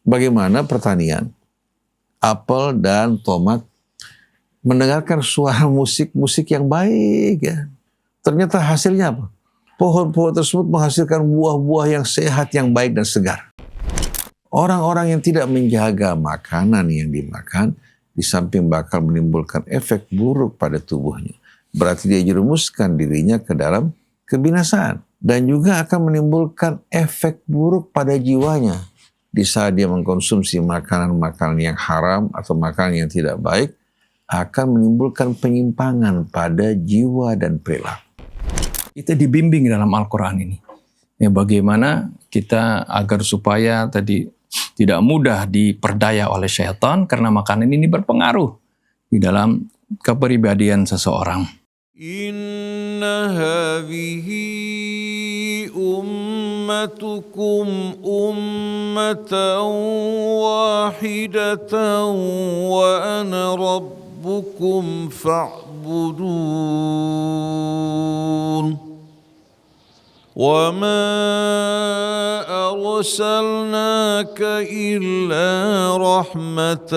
Bagaimana pertanian, apel dan tomat, mendengarkan suara musik yang baik ya. Ternyata hasilnya apa? Pohon-pohon tersebut menghasilkan buah-buah yang sehat, yang baik dan segar. Orang-orang yang tidak menjaga makanan yang dimakan, di samping bakal menimbulkan efek buruk pada tubuhnya, berarti dia jerumuskan dirinya ke dalam kebinasaan. Dan juga akan menimbulkan efek buruk pada jiwanya. Di saat dia mengkonsumsi makanan-makanan yang haram atau makanan yang tidak baik, akan menimbulkan penyimpangan pada jiwa dan perilaku. Kita dibimbing dalam Al-Quran ini. Ya, bagaimana kita agar supaya tadi tidak mudah diperdaya oleh syaitan karena makanan ini berpengaruh di dalam kepribadian seseorang. Inna hadhihi ummatukum ummatan wahidatan wa ana rabbukum fa'budun. وَمَا أَرْسَلْنَاكَ إِلَّا رَحْمَةً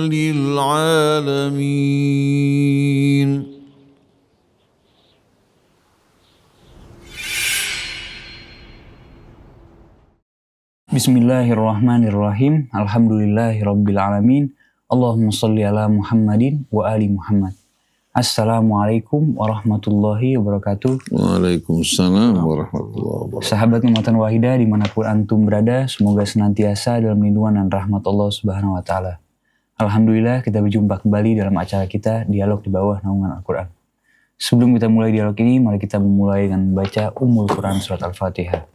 لِلْعَالَمِينَ. Bismillahirrahmanirrahim. Alhamdulillahirrabbilalamin. Allahumma salli ala Muhammadin wa ali Muhammad. Assalamualaikum warahmatullahi wabarakatuh. Waalaikumsalam warahmatullahi wabarakatuh. Sahabat Ummatan Wahidah dimanapun antum berada, semoga senantiasa dalam lindungan dan rahmat Allah Subhanahu Wa Taala. Alhamdulillah kita berjumpa kembali dalam acara kita Dialog di Bawah Naungan Al-Quran. Sebelum kita mulai dialog ini, mari kita memulai dengan membaca Ummul Quran Surat Al-Fatihah.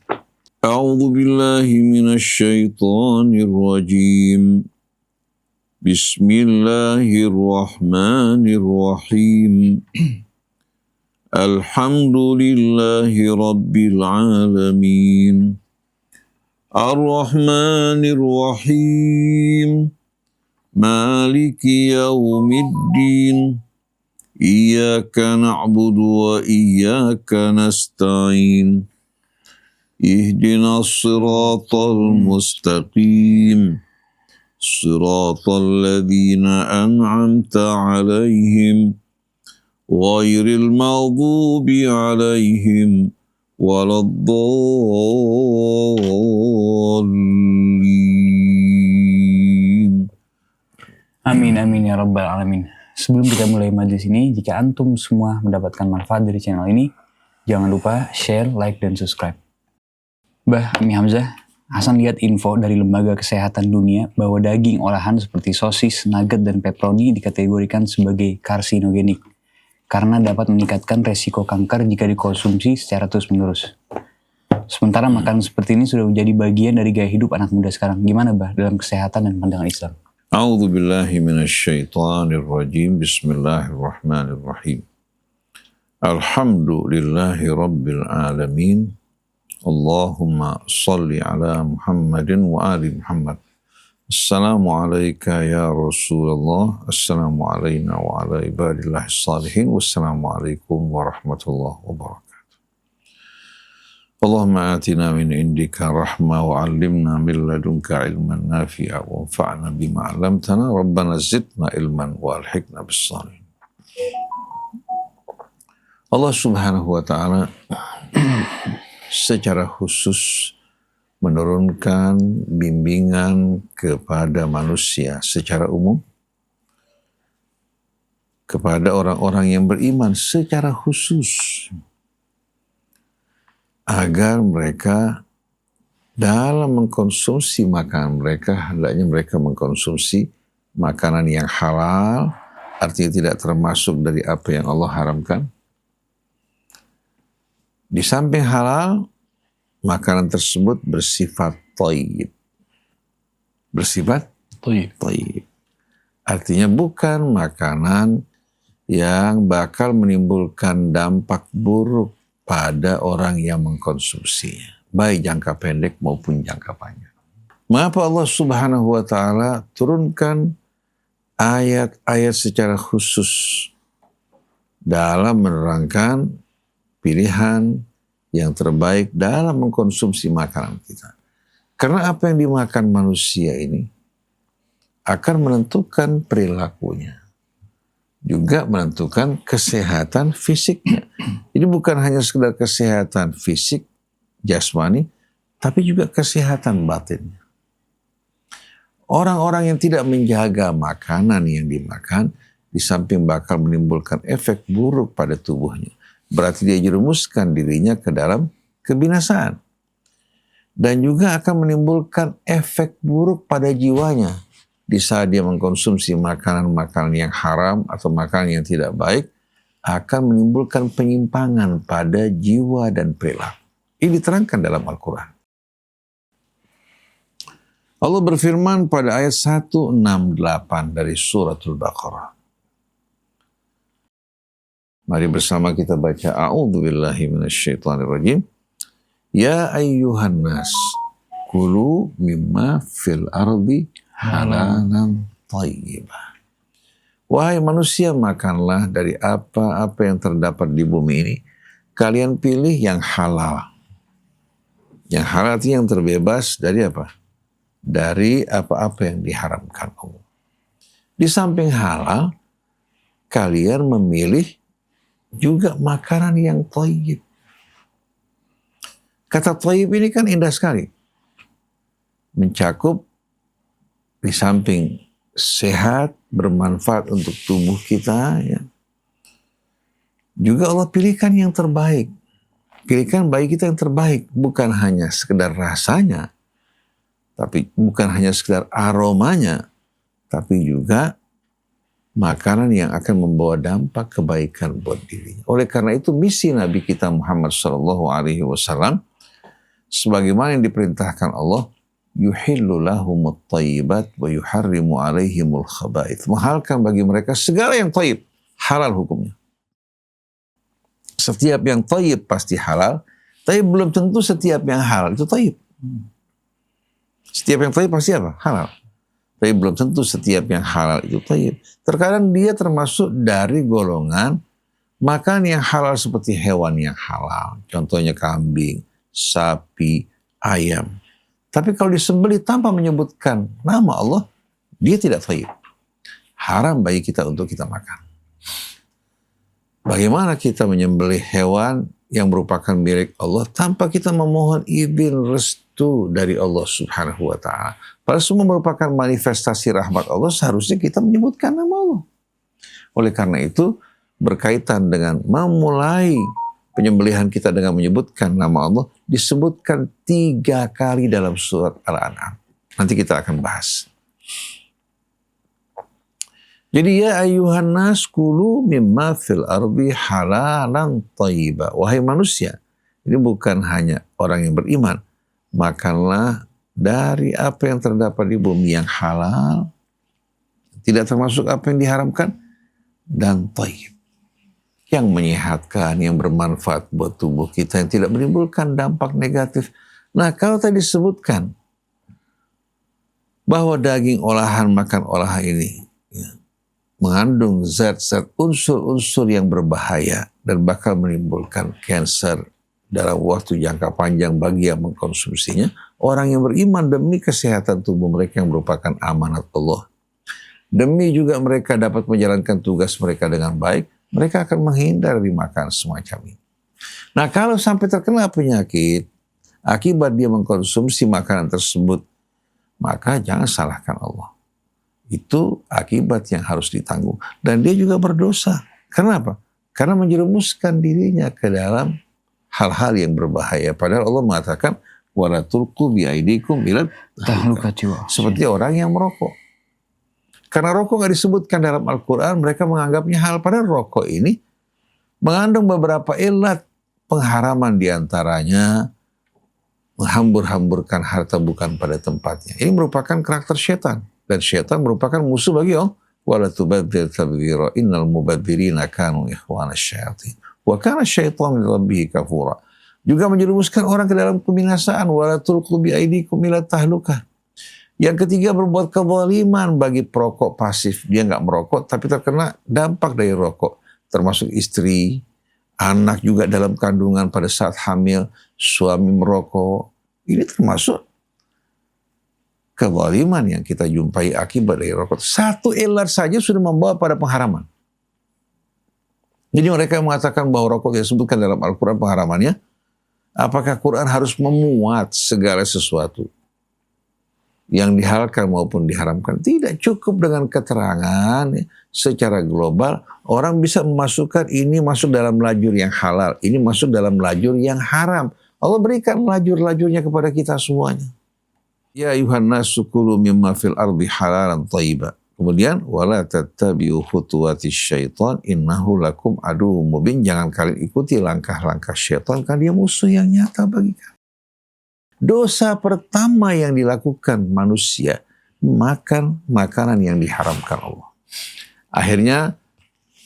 A'udzu billahi minasy syaithanir rajim. Bismillahirrahmanirrahim. Alhamdulillahi rabbil alamin. Ar-Rahmanir Rahim. Maliki yaumiddin. Iyyaka na'budu wa iyyaka nasta'in. Ihdinas siratal mustaqim. صراط الذين أنعمت عليهم غير المغضوب عليهم ولا الضالين. Amin amin ya rabbal alamin. Sebelum kita mulai majelis ini, jika antum semua mendapatkan manfaat dari channel ini, jangan lupa share, like, dan subscribe. Mbah Ami Hamzah, Hasan lihat info dari Lembaga Kesehatan Dunia bahwa daging olahan seperti sosis, nugget, dan pepperoni dikategorikan sebagai karsinogenik karena dapat meningkatkan resiko kanker jika dikonsumsi secara terus-menerus. Sementara makanan seperti ini sudah menjadi bagian dari gaya hidup anak muda sekarang. Gimana Bah dalam kesehatan dan pandangan Islam? A'udzu billahi minasyaitonir rajim. Bismillahirrahmanirrahim. Alhamdulillahi rabbil alamin. Allahumma salli ala Muhammadin wa ali Muhammad. Assalamu alayka ya Rasulullah. Assalamu alayna wa ala ibadillahi salihin. Wassalamu alaikum warahmatullahi wabarakatuh. Allahumma atina min indika rahma wa allimna min ladunka ilman nafi'a wa anfa'na bima 'allamtana. Rabbana zidna ilman wa alhiqna bis salihin. Allah Subhanahu wa taala secara khusus menurunkan bimbingan kepada manusia secara umum, kepada orang-orang yang beriman secara khusus, agar mereka dalam mengkonsumsi makanan mereka, hendaknya mereka mengkonsumsi makanan yang halal, artinya tidak termasuk dari apa yang Allah haramkan. Di samping halal, makanan tersebut bersifat thayyib. Bersifat thayyib. Artinya bukan makanan yang bakal menimbulkan dampak buruk pada orang yang mengkonsumsinya, baik jangka pendek maupun jangka panjang. Mengapa Allah Subhanahu wa taala turunkan ayat-ayat secara khusus dalam menerangkan pilihan yang terbaik dalam mengkonsumsi makanan kita? Karena apa yang dimakan manusia ini akan menentukan perilakunya, juga menentukan kesehatan fisiknya. Jadi bukan hanya sekedar kesehatan fisik, jasmani, tapi juga kesehatan batinnya. Orang-orang yang tidak menjaga makanan yang dimakan, di samping bakal menimbulkan efek buruk pada tubuhnya, berarti dia jerumuskan dirinya ke dalam kebinasaan. Dan juga akan menimbulkan efek buruk pada jiwanya. Di saat dia mengkonsumsi makanan-makanan yang haram atau makanan yang tidak baik, akan menimbulkan penyimpangan pada jiwa dan perilaku. Ini diterangkan dalam Al-Quran. Allah berfirman pada ayat 168 dari suratul Baqarah. Mari bersama kita baca. A'udzubillahi minasyaitonirrajim. Ya ayyuhan nas, kulu mimma fil ardi halalan thayyibah. Wahai manusia, makanlah dari apa-apa yang terdapat di bumi ini. Kalian pilih yang halal. Yang halal artinya yang terbebas dari apa? Dari apa-apa yang diharamkan Allah. Di samping halal, kalian memilih juga makanan yang thayyib. Kata thayyib ini kan indah sekali. Mencakup di samping sehat, bermanfaat untuk tubuh kita. Ya. Juga Allah pilihkan yang terbaik. Pilihkan bagi kita yang terbaik. Bukan hanya sekedar rasanya, tapi bukan hanya sekedar aromanya, tapi juga makanan yang akan membawa dampak kebaikan buat dirinya. Oleh karena itu misi Nabi kita Muhammad SAW, sebagaimana yang diperintahkan Allah, yuhillu lahumut thayyibat wa yuharrimu alaihimul khaba'ith. Menghalalkan bagi mereka segala yang thayyib, halal hukumnya. Setiap yang thayyib pasti halal, tapi belum tentu setiap yang halal itu thayyib. Setiap yang thayyib pasti apa? Halal. Tapi belum tentu setiap yang halal itu thayyib. Terkadang dia termasuk dari golongan makan yang halal seperti hewan yang halal. Contohnya kambing, sapi, ayam. Tapi kalau disembelih tanpa menyebutkan nama Allah, dia tidak thayyib. Haram bagi kita untuk kita makan. Bagaimana kita menyembelih hewan yang merupakan milik Allah tanpa kita memohon izin restu dari Allah Subhanahu wa Ta'ala? Padahal semua merupakan manifestasi rahmat Allah, seharusnya kita menyebutkan nama Allah. Oleh karena itu, berkaitan dengan memulai penyembelihan kita dengan menyebutkan nama Allah, disebutkan 3 kali dalam surat Al-An'am. Nanti kita akan bahas. Jadi ya ayuhan nas kulu mimma fil ardi halalan thayyiba. Wahai manusia, ini bukan hanya orang yang beriman. Makanlah dari apa yang terdapat di bumi yang halal, tidak termasuk apa yang diharamkan, dan thayyib. Yang menyehatkan, yang bermanfaat buat tubuh kita, yang tidak menimbulkan dampak negatif. Nah, kalau tadi disebutkan bahwa daging olahan, makan olahan ini ya, mengandung zat-zat unsur-unsur yang berbahaya dan bakal menimbulkan kanser dalam waktu jangka panjang bagi yang mengkonsumsinya, orang yang beriman demi kesehatan tubuh mereka yang merupakan amanat Allah, demi juga mereka dapat menjalankan tugas mereka dengan baik, mereka akan menghindar dari makan semacam ini. Nah, kalau sampai terkena penyakit akibat dia mengkonsumsi makanan tersebut, maka jangan salahkan Allah. Itu akibat yang harus ditanggung. Dan dia juga berdosa. Kenapa? Karena menjerumuskan dirinya ke dalam hal-hal yang berbahaya. Padahal Allah mengatakan, wala tulqu biaidikum ila tahlukah jiwa. Seperti orang yang merokok. Karena rokok nggak disebutkan dalam Al-Quran, mereka menganggapnya halal. Padahal rokok ini mengandung beberapa ilat pengharaman, diantaranya menghambur-hamburkan harta bukan pada tempatnya. Ini merupakan karakter syaitan. Dan syaitan merupakan musuh bagi Allah. Wala tubadzir tabdzira innal mubadzirina kanu ikhwana syayatin. Wa kana syaitan li rabbih kafura. Juga menjerumuskan orang ke dalam kebinasaan. Wala tulqu biaidikum ila tahlukah. Yang ketiga, berbuat kezaliman bagi perokok pasif. Dia nggak merokok tapi terkena dampak dari rokok. Termasuk istri, anak juga dalam kandungan pada saat hamil, suami merokok. Ini termasuk kezaliman yang kita jumpai akibat dari rokok. Satu ilat saja sudah membawa pada pengharaman. Jadi mereka mengatakan bahwa rokok yang disebutkan dalam Al-Quran pengharamannya, apakah Quran harus memuat segala sesuatu yang dihalalkan maupun diharamkan? Tidak, cukup dengan keterangan secara global. Orang bisa memasukkan ini masuk dalam lajur yang halal, ini masuk dalam lajur yang haram. Allah berikan lajur-lajurnya kepada kita semuanya. Ya ayuhan nasu kulu mimma fil ardi halalan thayyiba. Kemudian wala tattabi'u khutuwatis syaitan innahu lakum aduwwum mubin. Jangan kalian ikuti langkah-langkah syaitan karena dia musuh yang nyata bagi kalian. Dosa pertama yang dilakukan manusia, makan makanan yang diharamkan Allah. Akhirnya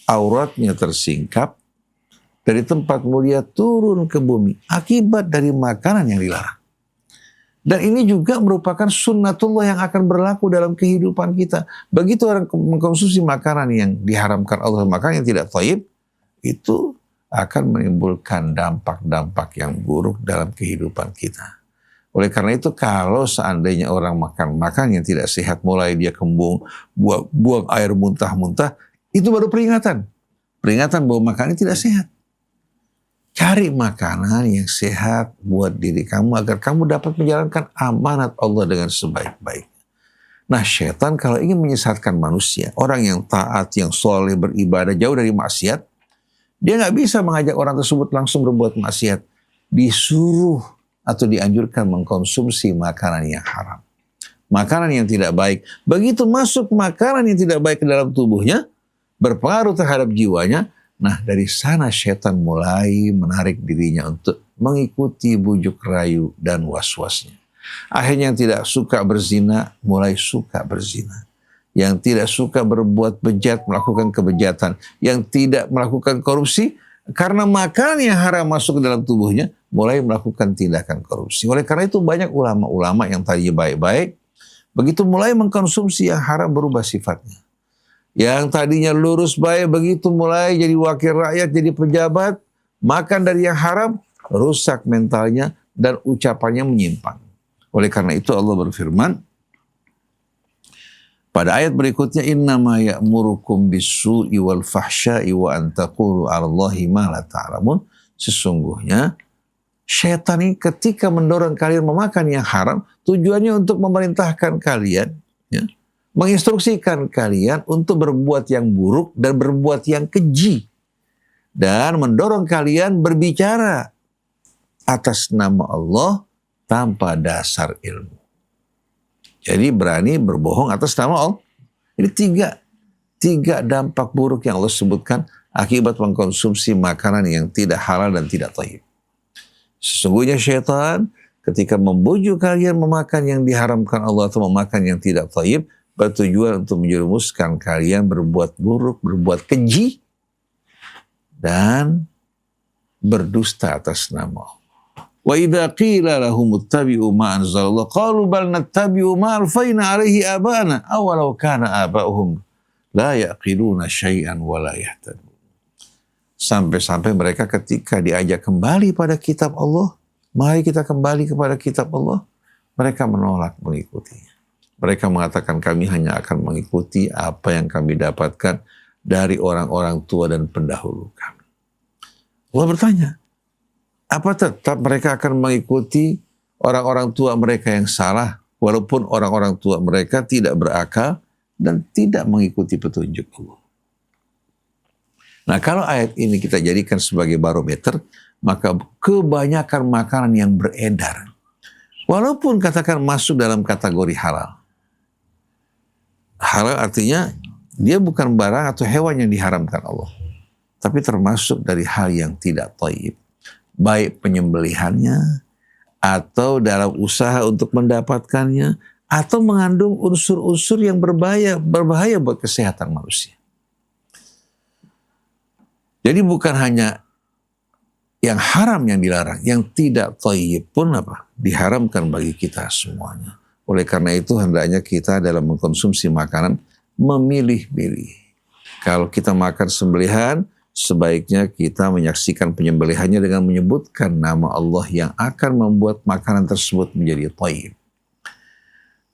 auratnya tersingkap, dari tempat mulia turun ke bumi akibat dari makanan yang dilarang. Dan ini juga merupakan sunnatullah yang akan berlaku dalam kehidupan kita. Begitu orang mengkonsumsi makanan yang diharamkan Allah, makanan yang tidak thayyib, itu akan menimbulkan dampak-dampak yang buruk dalam kehidupan kita. Oleh karena itu, kalau seandainya orang makan yang tidak sehat, mulai dia kembung, buang air muntah-muntah, itu baru peringatan. Peringatan bahwa makanan tidak sehat. Cari makanan yang sehat buat diri kamu agar kamu dapat menjalankan amanat Allah dengan sebaik-baiknya. Nah, syaitan kalau ingin menyesatkan manusia, orang yang taat, yang soleh, beribadah, jauh dari maksiat, dia nggak bisa mengajak orang tersebut langsung berbuat maksiat. Disuruh atau dianjurkan mengkonsumsi makanan yang haram. Makanan yang tidak baik. Begitu masuk makanan yang tidak baik ke dalam tubuhnya, berpengaruh terhadap jiwanya, nah, dari sana syaitan mulai menarik dirinya untuk mengikuti bujuk rayu dan was-wasnya. Akhirnya yang tidak suka berzina, mulai suka berzina. Yang tidak suka berbuat bejat, melakukan kebejatan. Yang tidak melakukan korupsi, karena makanan yang haram masuk ke dalam tubuhnya, mulai melakukan tindakan korupsi. Oleh karena itu banyak ulama-ulama yang tadinya baik-baik, begitu mulai mengkonsumsi yang haram berubah sifatnya. Yang tadinya lurus baik, begitu mulai jadi wakil rakyat, jadi pejabat, makan dari yang haram, rusak mentalnya dan ucapannya menyimpang. Oleh karena itu Allah berfirman pada ayat berikutnya, innama ya'murukum bis-su'i wal fahsya'i wa an taqulu 'alallahi ma la ta'lamun. Sesungguhnya syaitan ini ketika mendorong kalian memakan yang haram, tujuannya untuk memerintahkan kalian, ya, menginstruksikan kalian untuk berbuat yang buruk dan berbuat yang keji. Dan mendorong kalian berbicara atas nama Allah tanpa dasar ilmu. Jadi berani berbohong atas nama Allah. Ini tiga dampak buruk yang Allah sebutkan akibat mengkonsumsi makanan yang tidak halal dan tidak thayyib. Sesungguhnya syaitan ketika membujuk kalian memakan yang diharamkan Allah atau memakan yang tidak thayyib, bertujuan untuk menjerumuskan kalian berbuat buruk, berbuat keji, dan berdusta atas nama Allah. Wa idza qila lahum ittabi'u ma anzalallah qalu bal nattabi'u ma alfayna 'alaihi aba'ana awalau kana aba'uhum la yaqiluna syai'an wa la yahtadun. Sampai-sampai mereka ketika diajak kembali pada kitab Allah, mari kita kembali kepada kitab Allah, mereka menolak mengikutinya. Mereka mengatakan kami hanya akan mengikuti apa yang kami dapatkan dari orang-orang tua dan pendahulu kami. Allah bertanya, apa tetap mereka akan mengikuti orang-orang tua mereka yang salah, walaupun orang-orang tua mereka tidak berakal dan tidak mengikuti petunjuk Allah? Nah, kalau ayat ini kita jadikan sebagai barometer, maka kebanyakan makanan yang beredar, walaupun katakan masuk dalam kategori halal. Halal artinya dia bukan barang atau hewan yang diharamkan Allah, tapi termasuk dari hal yang tidak thayyib. Baik penyembelihannya, atau dalam usaha untuk mendapatkannya, atau mengandung unsur-unsur yang berbahaya buat kesehatan manusia. Jadi bukan hanya yang haram yang dilarang, yang tidak thayyib pun diharamkan bagi kita semuanya. Oleh karena itu hendaknya kita dalam mengkonsumsi makanan memilih-milih. Kalau kita makan sembelihan, sebaiknya kita menyaksikan penyembelihannya dengan menyebutkan nama Allah yang akan membuat makanan tersebut menjadi thayyib.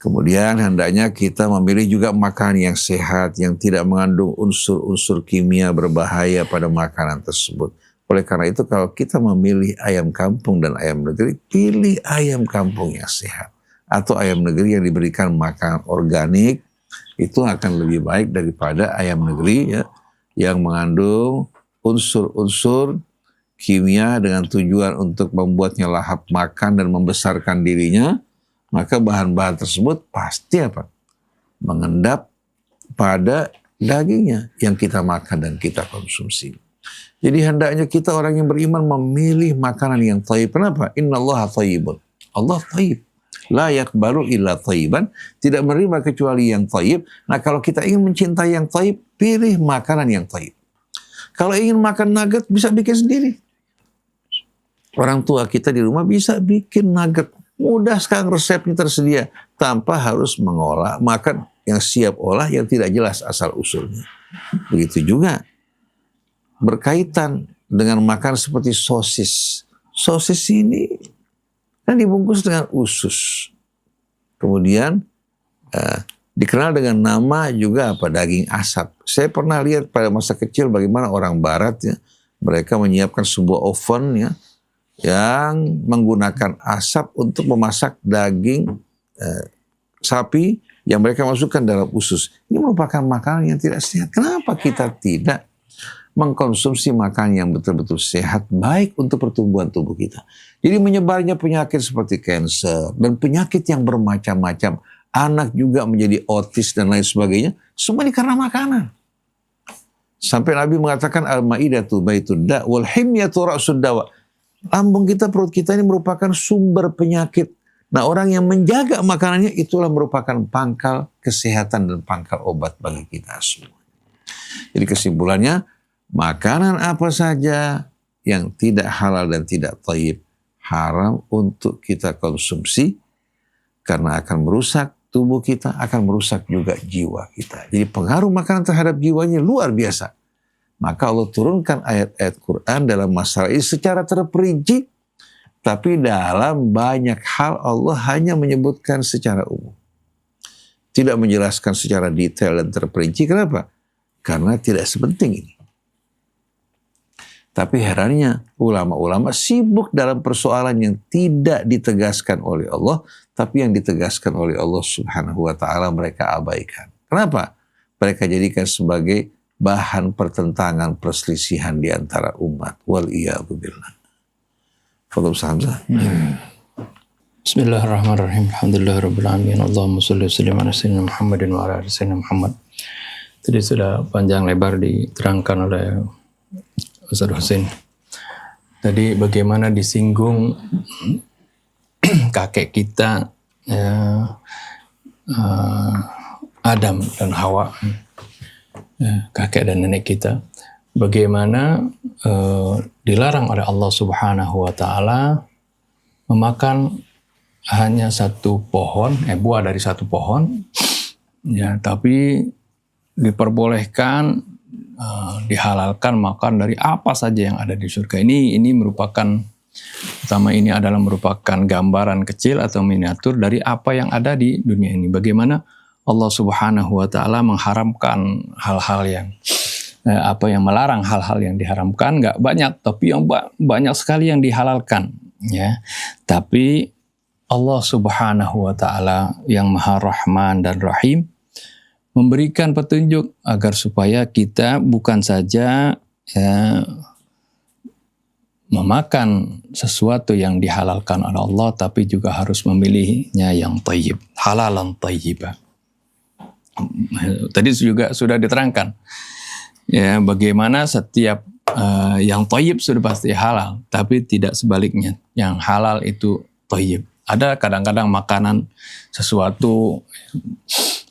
Kemudian hendaknya kita memilih juga makanan yang sehat, yang tidak mengandung unsur-unsur kimia berbahaya pada makanan tersebut. Oleh karena itu kalau kita memilih ayam kampung dan ayam negeri, pilih ayam kampung yang sehat. Atau ayam negeri yang diberikan makanan organik, itu akan lebih baik daripada ayam negeri ya, yang mengandung unsur-unsur kimia dengan tujuan untuk membuatnya lahap makan dan membesarkan dirinya. Maka bahan-bahan tersebut pasti apa? Mengendap pada dagingnya yang kita makan dan kita konsumsi. Jadi hendaknya kita orang yang beriman memilih makanan yang thayyib. Kenapa? Innallaha thayyibun. Allah thayyib. La yakbalu illa thayyiban. Tidak menerima kecuali yang thayyib. Nah kalau kita ingin mencintai yang thayyib, pilih makanan yang thayyib. Kalau ingin makan nugget, bisa bikin sendiri. Orang tua kita di rumah bisa bikin nugget. Mudah sekarang resepnya tersedia tanpa harus mengolah makan yang siap olah yang tidak jelas asal usulnya. Begitu juga berkaitan dengan makan seperti sosis. Sosis ini kan dibungkus dengan usus. Kemudian dikenal dengan nama juga apa? Daging asap. Saya pernah lihat pada masa kecil bagaimana orang barat ya, mereka menyiapkan sebuah oven ya, yang menggunakan asap untuk memasak daging sapi yang mereka masukkan dalam usus. Ini merupakan makanan yang tidak sehat. Kenapa kita tidak mengkonsumsi makanan yang betul-betul sehat, baik untuk pertumbuhan tubuh kita? Jadi menyebarnya penyakit seperti kanker dan penyakit yang bermacam-macam, anak juga menjadi otis dan lain sebagainya, semua ini karena makanan. Sampai Nabi mengatakan al-ma'idatu baitud da' wal himyatu ra'sud dawa. Lambung kita, perut kita ini merupakan sumber penyakit. Nah orang yang menjaga makanannya itulah merupakan pangkal kesehatan dan pangkal obat bagi kita semua. Jadi kesimpulannya, makanan apa saja yang tidak halal dan tidak thayyib haram untuk kita konsumsi karena akan merusak tubuh kita, akan merusak juga jiwa kita. Jadi pengaruh makanan terhadap jiwanya luar biasa. Maka Allah turunkan ayat-ayat Quran dalam masalah ini secara terperinci, tapi dalam banyak hal Allah hanya menyebutkan secara umum. Tidak menjelaskan secara detail dan terperinci. Kenapa? Karena tidak sepenting ini. Tapi herannya ulama-ulama sibuk dalam persoalan yang tidak ditegaskan oleh Allah, tapi yang ditegaskan oleh Allah Subhanahu wa Ta'ala mereka abaikan. Kenapa? Mereka jadikan sebagai bahan pertentangan perselisihan di antara umat. Wal'iyadzubillah. Fadhil Hamzah. Bismillahirrahmanirrahim. Alhamdulillahirabbil alamin. Allahumma shalli wa sallim ala sayyidina Muhammadin wa ala ali sayyidina Muhammad. Tadi sudah panjang lebar diterangkan oleh Ustaz Husain. Tadi bagaimana disinggung kakek kita Adam dan Hawa, kakek dan nenek kita, bagaimana dilarang oleh Allah Subhanahu wa Ta'ala memakan hanya satu pohon, buah dari satu pohon, ya, tapi diperbolehkan, dihalalkan makan dari apa saja yang ada di surga. Ini merupakan, pertama ini adalah merupakan gambaran kecil atau miniatur dari apa yang ada di dunia ini. Bagaimana Allah Subhanahu wa Ta'ala mengharamkan hal-hal yang yang melarang hal-hal yang diharamkan, nggak banyak, tapi yang banyak sekali yang dihalalkan, ya. Tapi Allah Subhanahu wa Ta'ala yang Maha Rahman dan Rahim memberikan petunjuk agar supaya kita bukan saja memakan sesuatu yang dihalalkan oleh Allah, tapi juga harus memilihnya yang thayyib, halalan thayyibah. Tadi juga sudah diterangkan, ya, bagaimana setiap yang thayyib sudah pasti halal, tapi tidak sebaliknya, yang halal itu thayyib. Ada kadang-kadang makanan sesuatu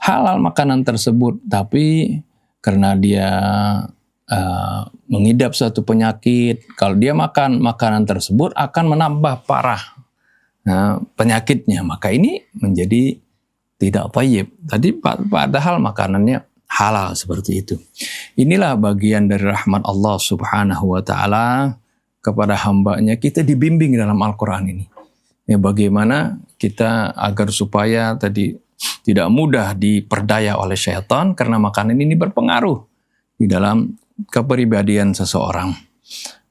halal makanan tersebut, tapi karena dia mengidap suatu penyakit, kalau dia makan makanan tersebut akan menambah parah penyakitnya, maka ini menjadi tidak thayyib. Tadi padahal makanannya halal seperti itu. Inilah bagian dari rahmat Allah Subhanahu wa Ta'ala kepada hambanya. Kita dibimbing dalam Al-Quran ini. Ya, bagaimana kita agar supaya tadi tidak mudah diperdaya oleh syaitan karena makanan ini berpengaruh di dalam kepribadian seseorang.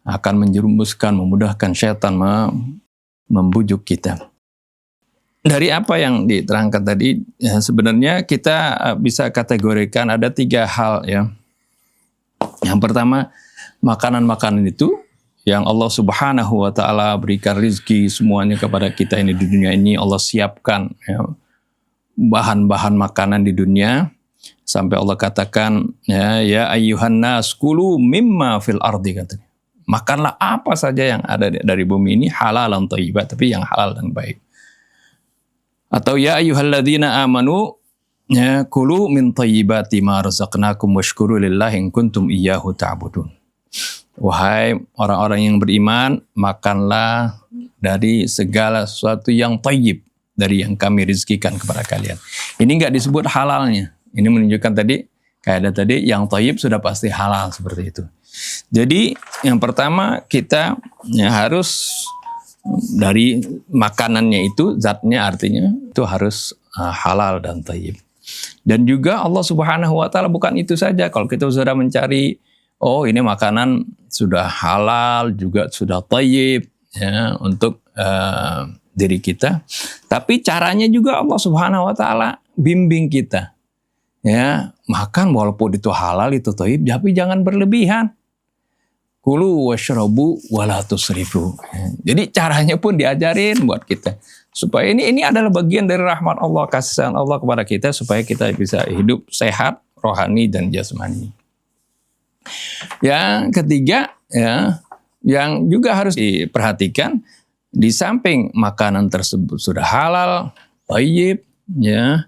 Akan menjerumuskan, memudahkan syaitan membujuk kita. Dari apa yang diterangkan tadi, ya, sebenarnya kita bisa kategorikan ada 3 hal ya. Yang pertama, makanan-makanan itu yang Allah Subhanahu wa Ta'ala berikan rizki semuanya kepada kita ini di dunia ini, Allah siapkan ya, bahan-bahan makanan di dunia. Sampai Allah katakan, ya ayyuhan nas kulu mimma fil ardi, katanya. Makanlah apa saja yang ada dari bumi ini halalan thayyiban, tapi yang halal dan baik. Atau ya ayyuhalladzina amanu ya kulu min thayyibati ma razaqnakum washkuru lillahi in kuntum iyyahu ta'budun. Wahai orang-orang yang beriman, makanlah dari segala sesuatu yang thayyib, dari yang kami rizkikan kepada kalian. Ini enggak disebut halalnya. Ini menunjukkan tadi kaidah tadi yang thayyib sudah pasti halal seperti itu. Jadi yang pertama kita harus dari makanannya itu, zatnya artinya itu harus halal dan thayyib. Dan juga Allah Subhanahu wa Ta'ala bukan itu saja. Kalau kita sudah mencari, oh ini makanan sudah halal, juga sudah thayyib ya, untuk diri kita. Tapi caranya juga Allah Subhanahu wa Ta'ala bimbing kita. Ya, makan walaupun itu halal, itu thayyib, tapi jangan berlebihan. Kulu washrabu wala tusrifu. Jadi caranya pun diajarin buat kita. Supaya ini adalah bagian dari rahmat Allah, kasih sayang Allah kepada kita, supaya kita bisa hidup sehat, rohani dan jasmani. Yang ketiga, ya, yang juga harus diperhatikan, di samping makanan tersebut sudah halal, thayyib, ya,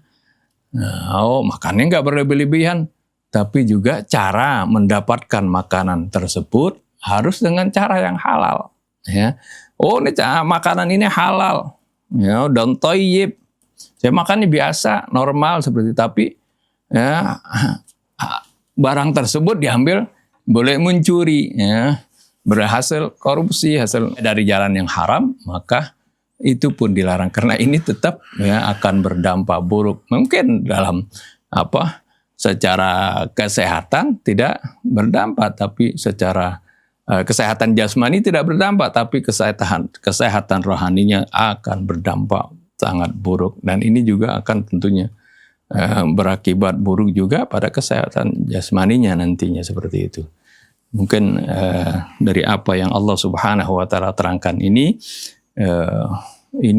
makannya nggak berlebih-lebihan, tapi juga cara mendapatkan makanan tersebut harus dengan cara yang halal. Ya. Oh, ini makanan ini halal, ya, dan thayyib. Saya makannya biasa, normal seperti itu. Tapi ya, barang tersebut diambil, boleh mencuri, ya, berhasil korupsi, hasil dari jalan yang haram, maka itu pun dilarang. Karena ini tetap ya, akan berdampak buruk. Mungkin dalam secara kesehatan tidak berdampak, tapi secara kesehatan jasmani tidak berdampak, tapi kesehatan rohaninya akan berdampak sangat buruk. Dan ini juga akan tentunya berakibat buruk juga pada kesehatan jasmaninya nantinya, seperti itu. Mungkin dari apa yang Allah Subhanahu wa Ta'ala terangkan ini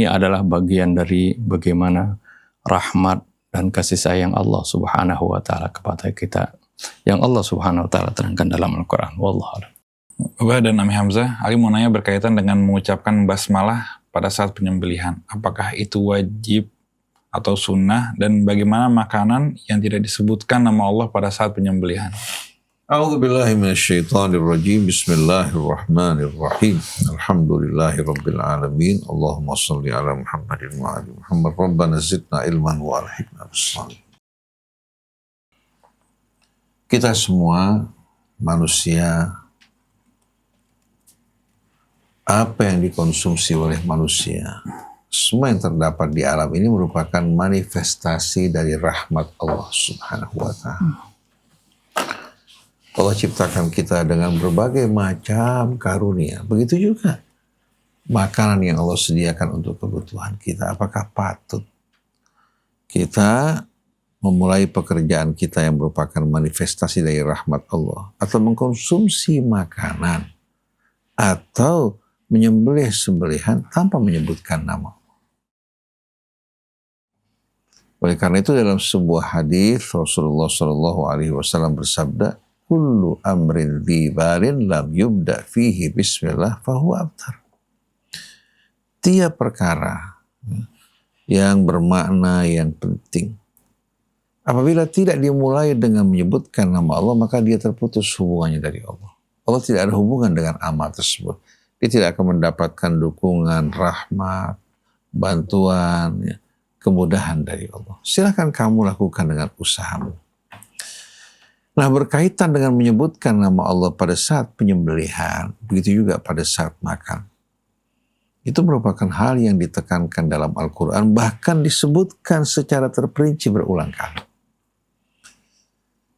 adalah bagian dari bagaimana rahmat dan kasih sayang Allah Subhanahu wa Ta'ala kepada kita, yang Allah Subhanahu wa Ta'ala terangkan dalam Al-Quran. Wallahu a'lam. Bapak dan Ami Hamzah, Ali mau nanya berkaitan dengan mengucapkan basmalah pada saat penyembelihan. Apakah itu wajib atau sunnah, dan bagaimana makanan yang tidak disebutkan nama Allah pada saat penyembelihan? A'udzubillahi minasyaitonirrajim. Bismillahirrahmanirrahim. Alhamdulillahirabbil alamin. Allahumma shalli ala Muhammadin wa ali Muhammad. Rabbana zidna ilman wa alhiqna bis-shalihin. Kita semua manusia, apa yang dikonsumsi oleh manusia, semua yang terdapat di alam ini merupakan manifestasi dari rahmat Allah Subhanahu wa Ta'ala. Allah ciptakan kita dengan berbagai macam karunia. Begitu juga makanan yang Allah sediakan untuk kebutuhan kita. Apakah patut kita memulai pekerjaan kita yang merupakan manifestasi dari rahmat Allah, atau mengkonsumsi makanan, atau menyembelih sembelihan tanpa menyebutkan nama Allah? Oleh karena itu dalam sebuah hadis Rasulullah SAW bersabda, "Kullu amrin dzibarin lam yubda fihi bismillah fahuwa abtar." Tiap perkara yang bermakna, yang penting, apabila tidak dimulai dengan menyebutkan nama Allah, maka dia terputus hubungannya dari Allah. Allah tidak ada hubungan dengan amal tersebut. Dia tidak akan mendapatkan dukungan, rahmat, bantuan, ya, kemudahan dari Allah. Silakan kamu lakukan dengan usahamu. Nah, berkaitan dengan menyebutkan nama Allah pada saat penyembelihan, begitu juga pada saat makan. Itu merupakan hal yang ditekankan dalam Al-Quran, bahkan disebutkan secara terperinci berulang kali.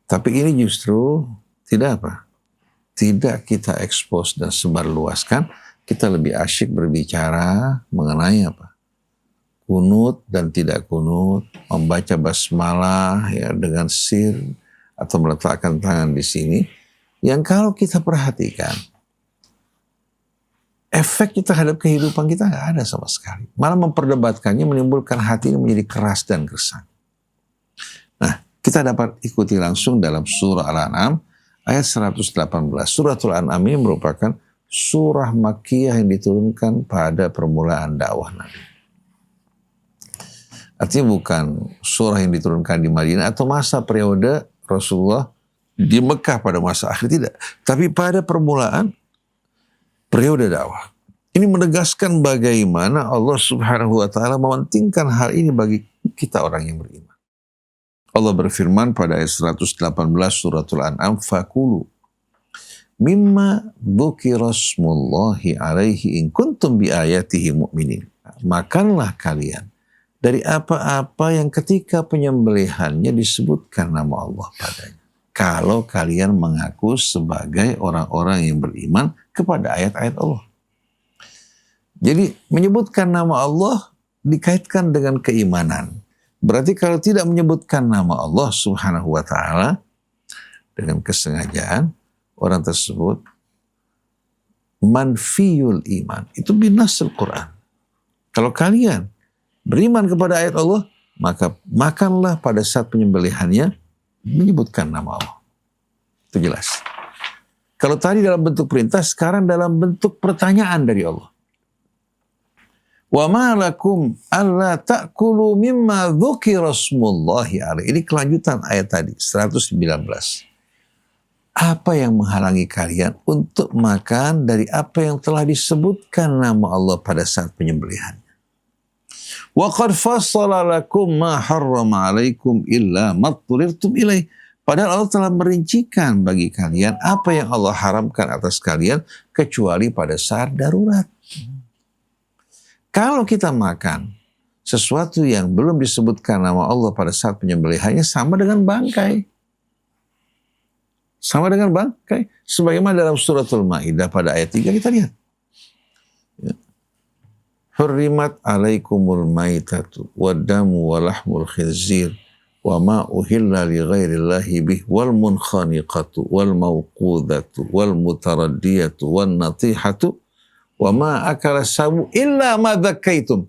Tapi ini justru tidak apa? Tidak kita expose dan sebarluaskan. Kita lebih asyik berbicara mengenai apa? Kunut dan tidak kunut, membaca basmalah ya, dengan sir atau meletakkan tangan di sini. Yang kalau kita perhatikan, efek terhadap kehidupan kita nggak ada sama sekali. Malah memperdebatkannya menimbulkan hati ini menjadi keras dan gersang. Nah, kita dapat ikuti langsung dalam surah Al-An'am ayat 118. Suratul An'am ini merupakan surah Makkiyah yang diturunkan pada permulaan dakwah Nabi. Artinya bukan surah yang diturunkan di Madinah atau masa periode Rasulullah di Mekah pada masa akhir, tidak. Tapi pada permulaan periode dakwah. Ini menegaskan bagaimana Allah Subhanahu wa taala mementingkan hal ini bagi kita orang yang beriman. Allah berfirman pada ayat 118 suratul An'am, "Fakulu mimma dzukira smullahi alaihi in kuntum bi ayatihi mu'minin." Makanlah kalian dari apa-apa yang ketika penyembelihannya disebutkan nama Allah padanya, kalau kalian mengaku sebagai orang-orang yang beriman kepada ayat-ayat Allah. Jadi menyebutkan nama Allah dikaitkan dengan keimanan. Berarti kalau tidak menyebutkan nama Allah Subhanahu wa taala dengan kesengajaan, orang tersebut manfiyul iman. Itu binasul Quran. Kalau kalian beriman kepada ayat Allah, maka makanlah pada saat penyembelihannya menyebutkan nama Allah. Itu jelas. Kalau tadi dalam bentuk perintah, sekarang dalam bentuk pertanyaan dari Allah. Wa ma lakum alla ta'kulu mimma dzukira smullahi alaihi. Ini kelanjutan ayat tadi 119. Apa yang menghalangi kalian untuk makan dari apa yang telah disebutkan nama Allah pada saat penyembelihan? Wa qad fassala lakum ma harrama alaikum illa ma turirtum ilaih. Padahal Allah telah merincikan bagi kalian apa yang Allah haramkan atas kalian kecuali pada saat darurat. Kalau kita makan sesuatu yang belum disebutkan nama Allah pada saat penyembelihannya, sama dengan bangkai. Sama dengan bangkai. Sebagaimana dalam suratul Maidah pada ayat 3 kita lihat. Hurrimat alaikumul maitatu wadamu walahmul khizir wa ma uhilla li ghairillahi bih wal munkhaniqatu wal mawqudatu wal mutaraddiyatu wan natihatu wa ma akala sabu illa ma dzakaitum.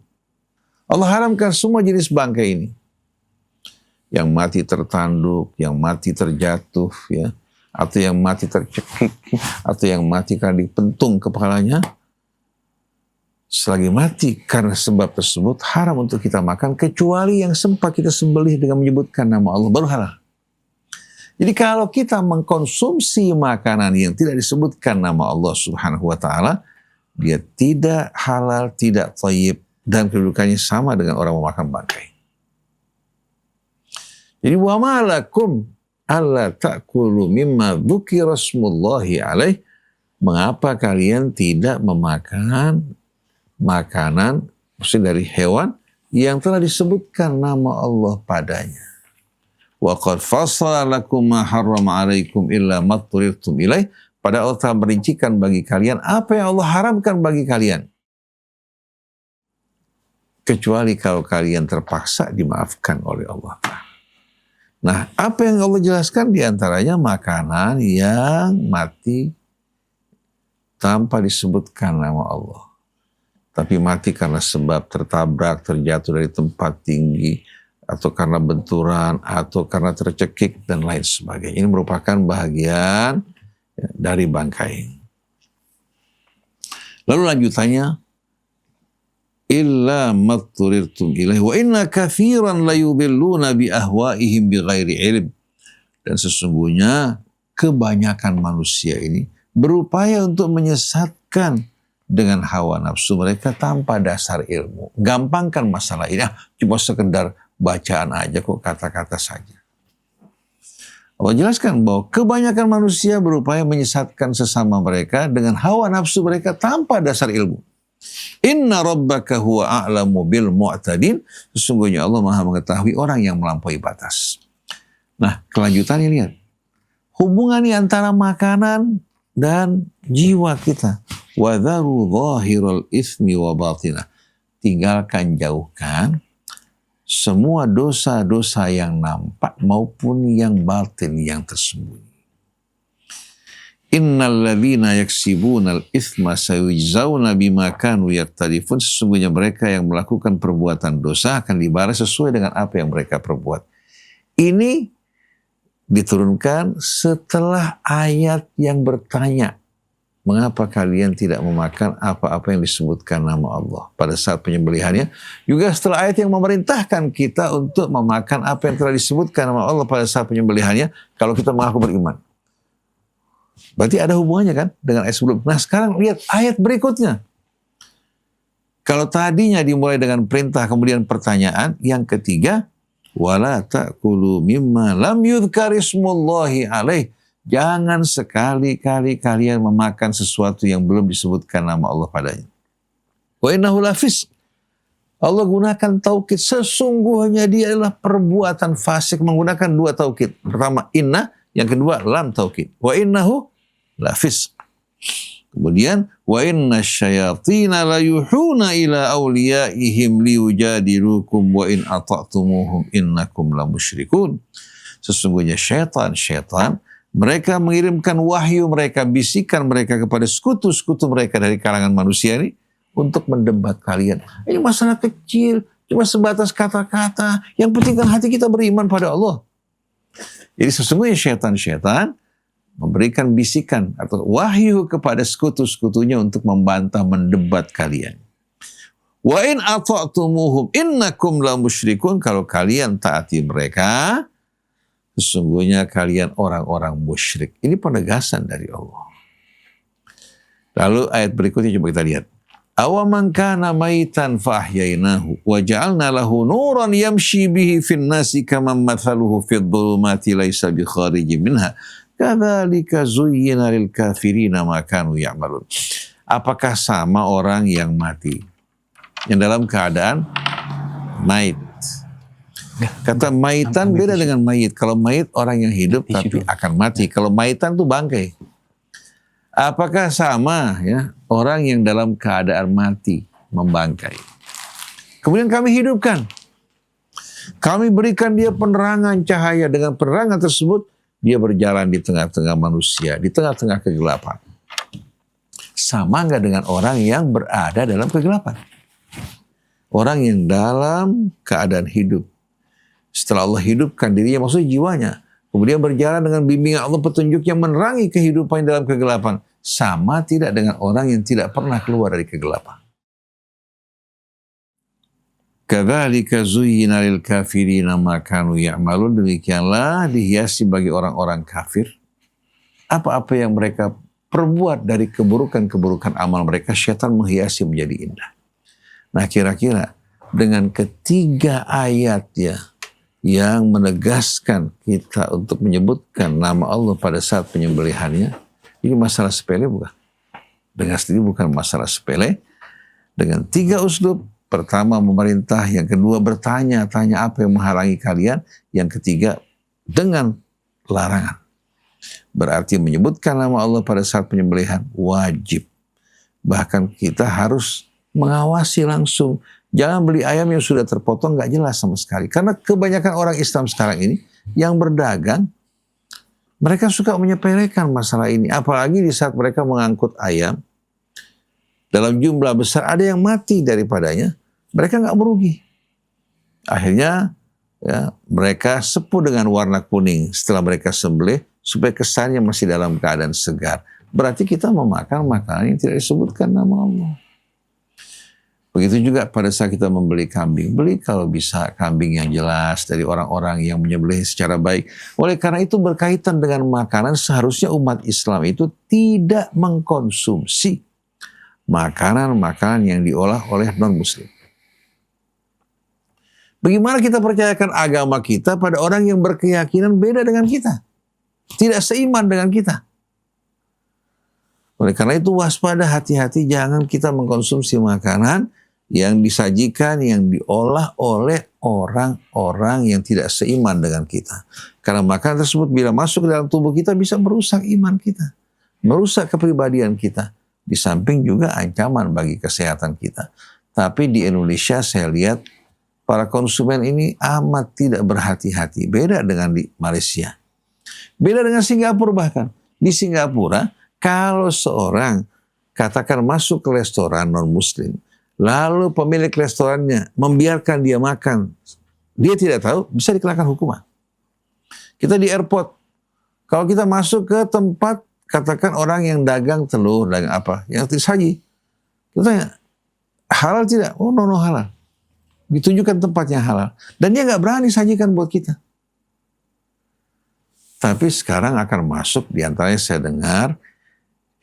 Allah haramkan semua jenis bangkai ini. Yang mati tertanduk, yang mati terjatuh, ya, atau yang mati tercekik, atau yang mati karena dipentung kepalanya. Selagi mati karena sebab tersebut haram untuk kita makan, kecuali yang sempat kita sembelih dengan menyebutkan nama Allah, baru halal. Jadi kalau kita mengkonsumsi makanan yang tidak disebutkan nama Allah Subhanahu wa taala, dia tidak halal, tidak thayyib, dan kedudukannya sama dengan orang memakan bangkai. Jadi wa ma lakum alla ta'kulu mimma dzukira smullahi alaih. Mengapa kalian tidak memakan makanan maksudnya dari hewan yang telah disebutkan nama Allah padanya? Wa qad fassala lakum ma harrama alaikum illa ma turirtum ilaih. Padahal Allah telah merincikan bagi kalian apa yang Allah haramkan bagi kalian, kecuali kalau kalian terpaksa dimaafkan oleh Allah. Nah, apa yang Allah jelaskan diantaranya makanan yang mati tanpa disebutkan nama Allah. Tapi mati karena sebab tertabrak, terjatuh dari tempat tinggi, atau karena benturan, atau karena tercekik, dan lain sebagainya. Ini merupakan bahagian dari bangkai. Lalu lanjutannya, illa matturirtum ilaih wa inna katsiran layudilluna bi ahwaihim bighairi ilm. Dan sesungguhnya kebanyakan manusia ini berupaya untuk menyesatkan dengan hawa nafsu mereka tanpa dasar ilmu. Gampangkan masalah ini, cuma sekedar bacaan aja kok, kata-kata saja. Allah jelaskan bahwa kebanyakan manusia berupaya menyesatkan sesama mereka dengan hawa nafsu mereka tanpa dasar ilmu. Inna rabbaka huwa a'lamu bil mu'tadin. Sesungguhnya Allah Maha mengetahui orang yang melampaui batas. Nah, kelanjutannya lihat. Hubungan antara makanan dan jiwa kita. Wa dharu zahiral itsmi wa batinah. Tinggalkan, jauhkan semua dosa-dosa yang nampak maupun yang batin, yang tersembunyi. Innal ladzina yaksibunal itsma sayujzauna bima kanu yaktarifun. Sesungguhnya mereka yang melakukan perbuatan dosa akan dibalas sesuai dengan apa yang mereka perbuat. Ini diturunkan setelah ayat yang bertanya, mengapa kalian tidak memakan apa-apa yang disebutkan nama Allah pada saat penyembelihannya. Juga setelah ayat yang memerintahkan kita untuk memakan apa yang telah disebutkan nama Allah pada saat penyembelihannya kalau kita mengaku beriman. Berarti ada hubungannya kan dengan ayat sebelum. Nah sekarang lihat ayat berikutnya. Kalau tadinya dimulai dengan perintah kemudian pertanyaan, yang ketiga, wala ta'kulu mimma lam yudhkar ismullahi alaih. Jangan sekali-kali kalian memakan sesuatu yang belum disebutkan nama Allah padanya. Wa innahu lafisq. Allah gunakan taukid. Sesungguhnya dia adalah perbuatan fasik, menggunakan dua taukid. Pertama inna, yang kedua lam taukid. Wa innahu lafisq. Kemudian wa inna syayatina la yuhuna ila awliyaihim liyujadilukum wa in ata'tumuhum innakum la musyrikun. Sesungguhnya syaitan mereka mengirimkan wahyu mereka, bisikan mereka kepada sekutu-sekutu mereka dari kalangan manusia ini untuk mendebat kalian. Ini masalah kecil, cuma sebatas kata-kata. Yang penting kan hati kita beriman pada Allah. Jadi sesungguhnya syaitan memberikan bisikan atau wahyu kepada sekutu-sekutunya untuk membantah, mendebat kalian. Wa in ata'tumuhum innakum la musyrikun. Kalau kalian taati mereka, sesungguhnya kalian orang-orang musyrik. Ini penegasan dari Allah. Lalu ayat berikutnya coba kita lihat. Awaman kana maitan fahyainahu wa ja'alna lahu nuran yamshi bihi fin nasi kaman mathaluhu fid dhulumati laisa bi kharijin minha kadzalika zuyyina lil kafirina ma kanu ya'malun. Apakah sama orang yang mati yang dalam keadaan mait? Kata maitan beda dengan mayit. Kalau mayit orang yang hidup tapi akan mati. Kalau maitan itu bangkai. Apakah sama ya orang yang dalam keadaan mati, membangkai. Kemudian kami hidupkan. Kami berikan dia penerangan cahaya. Dengan penerangan tersebut dia berjalan di tengah-tengah manusia, di tengah-tengah kegelapan. Sama nggak dengan orang yang berada dalam kegelapan? Orang yang dalam keadaan hidup. Setelah Allah hidupkan dirinya, maksudnya jiwanya. Kemudian berjalan dengan bimbingan Allah, petunjuk yang menerangi kehidupan dalam kegelapan. Sama tidak dengan orang yang tidak pernah keluar dari kegelapan. Kadzalika zuyyina lil kafirina ma kanu ya'malun. Demikianlah dihiasi bagi orang-orang kafir apa-apa yang mereka perbuat dari keburukan-keburukan amal mereka, syaitan menghiasi menjadi indah. Nah kira-kira dengan ketiga ayat ya yang menegaskan kita untuk menyebutkan nama Allah pada saat penyembelihannya, ini masalah sepele bukan? Dengan sendiri bukan masalah sepele. Dengan tiga uslub, pertama memerintah, yang kedua bertanya-tanya apa yang menghalangi kalian, yang ketiga dengan larangan. Berarti menyebutkan nama Allah pada saat penyembelihan wajib. Bahkan kita harus mengawasi langsung. Jangan beli ayam yang sudah terpotong gak jelas sama sekali. Karena kebanyakan orang Islam sekarang ini yang berdagang, mereka suka menyepelekan masalah ini. Apalagi di saat mereka mengangkut ayam dalam jumlah besar, ada yang mati daripadanya, mereka gak merugi. Akhirnya ya, mereka sepuh dengan warna kuning setelah mereka sembelih supaya kesannya masih dalam keadaan segar. Berarti kita memakan makanan yang tidak disebutkan nama Allah. Begitu juga pada saat kita membeli kambing. Beli kalau bisa kambing yang jelas dari orang-orang yang menyembelih secara baik. Oleh karena itu berkaitan dengan makanan, seharusnya umat Islam itu tidak mengkonsumsi makanan-makanan yang diolah oleh non-muslim. Bagaimana kita percayakan agama kita pada orang yang berkeyakinan beda dengan kita? Tidak seiman dengan kita. Oleh karena itu waspada, hati-hati, jangan kita mengkonsumsi makanan yang disajikan, yang diolah oleh orang-orang yang tidak seiman dengan kita. Karena makanan tersebut bila masuk ke dalam tubuh kita bisa merusak iman kita, merusak kepribadian kita. Di samping juga ancaman bagi kesehatan kita. Tapi di Indonesia saya lihat para konsumen ini amat tidak berhati-hati. Beda dengan di Malaysia. Beda dengan Singapura bahkan. Di Singapura, kalau seorang katakan masuk ke restoran non-muslim, lalu pemilik restorannya membiarkan dia makan, dia tidak tahu, bisa dikenakan hukuman. Kita di airport, kalau kita masuk ke tempat, katakan orang yang dagang telur, dagang apa, yang tersaji, kita tanya, halal tidak? Oh, no halal. Ditunjukkan tempatnya halal. Dan dia nggak berani sajikan buat kita. Tapi sekarang akan masuk, diantaranya saya dengar,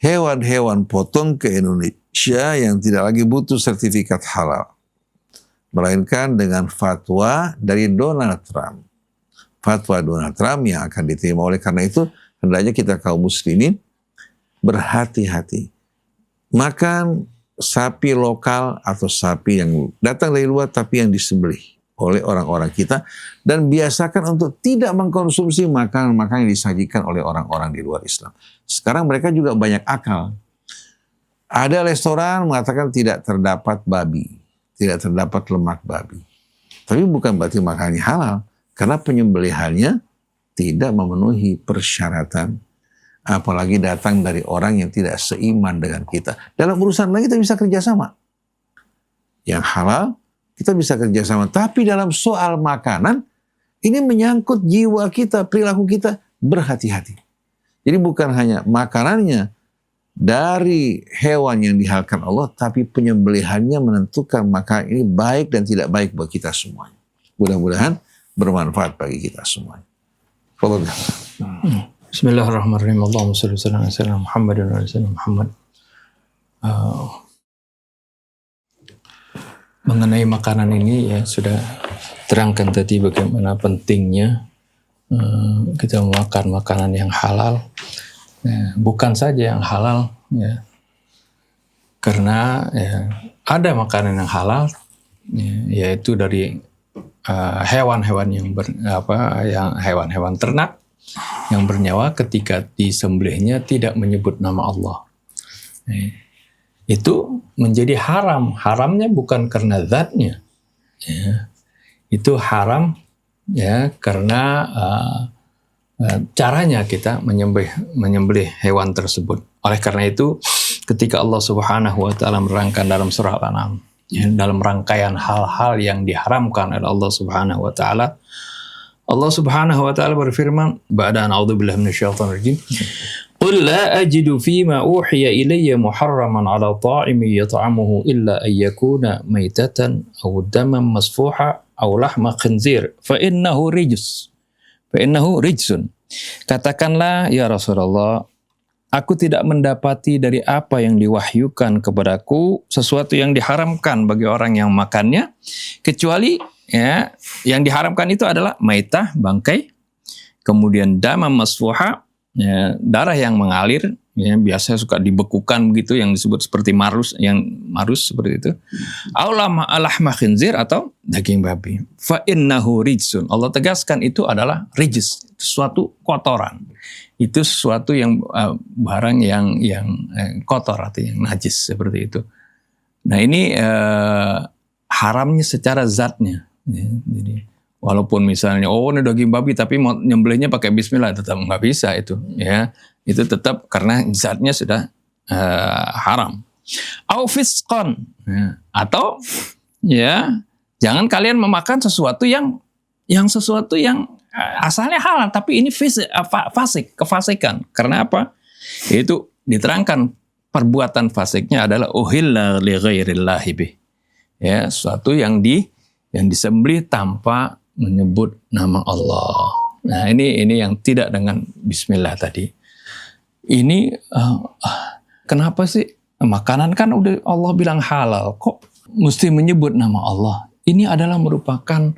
hewan-hewan potong ke Indonesia yang tidak lagi butuh sertifikat halal. Melainkan dengan fatwa dari Donald Trump. Fatwa Donald Trump yang akan diterima. Oleh karena itu, hendaknya kita kaum muslimin berhati-hati. Makan sapi lokal atau sapi yang datang dari luar tapi yang disembelih oleh orang-orang kita. Dan biasakan untuk tidak mengkonsumsi makanan-makanan yang disajikan oleh orang-orang di luar Islam. Sekarang mereka juga banyak akal. Ada restoran mengatakan tidak terdapat babi, tidak terdapat lemak babi. Tapi bukan berarti makanannya halal, karena penyembelihannya tidak memenuhi persyaratan. Apalagi datang dari orang yang tidak seiman dengan kita. Dalam urusan lain kita bisa kerjasama. Yang halal, kita bisa kerjasama. Tapi dalam soal makanan, ini menyangkut jiwa kita, perilaku kita, berhati-hati. Jadi bukan hanya makanannya dari hewan yang dihalalkan Allah, tapi penyembelihannya menentukan makanan ini baik dan tidak baik buat kita semuanya. Mudah-mudahan bermanfaat bagi kita semuanya. Bismillahirrahmanirrahim. Allahumma shalli ala sayyidina Muhammadin wa ala sayyidina Muhammad. Mengenai makanan ini ya sudah terangkan tadi bagaimana pentingnya kita makan makanan yang halal. Bukan saja yang halal ya, karena ya, ada makanan yang halal ya, yaitu dari hewan-hewan yang hewan-hewan ternak yang bernyawa ketika disembelihnya tidak menyebut nama Allah. Itu menjadi haram. Haramnya bukan karena zatnya, ya. Itu haram ya karena caranya kita menyembelih hewan tersebut. Oleh karena itu, ketika Allah Subhanahu wa taala menerangkan dalam surah Al-An'am, ya, dalam rangkaian hal-hal yang diharamkan oleh Allah Subhanahu wa taala, Allah Subhanahu wa taala berfirman, ba'da an a'udzubillahi minasyaitonir rajim, "Qul la ajidu fima uhiya ilayya muharraman 'ala ta'imin yat'amuhu illa an yakuna maitatan aw daman masfuha aw lahma khinzir fa innahu rijsun." Katakanlah ya Rasulullah, aku tidak mendapati dari apa yang diwahyukan kepadaku sesuatu yang diharamkan bagi orang yang makannya, kecuali ya yang diharamkan itu adalah maitah, bangkai, kemudian damam masfuha, ya, darah yang mengalir, ya, biasanya suka dibekukan begitu yang disebut seperti marus seperti itu. Lahma khinzir atau daging babi. Fa innahu rijsun. Allah tegaskan itu adalah rijis, sesuatu kotoran. Itu sesuatu yang barang yang kotor atau yang najis seperti itu. Nah, ini haramnya secara zatnya. Ya, jadi walaupun misalnya ini daging babi tapi mau nyembelihnya pakai bismillah, tetap nggak bisa itu ya, itu tetap karena zatnya sudah haram. Au fisqan, ya. Atau ya jangan kalian memakan sesuatu yang asalnya halal tapi ini fasik, kefasikan. Karena apa? Itu diterangkan perbuatan fasiknya adalah uhilla li ghairillahi bih. Ya, sesuatu yang disembelih tanpa menyebut nama Allah. Nah, ini yang tidak dengan bismillah tadi. Ini kenapa sih makanan kan udah Allah bilang halal, kok mesti menyebut nama Allah? Ini adalah merupakan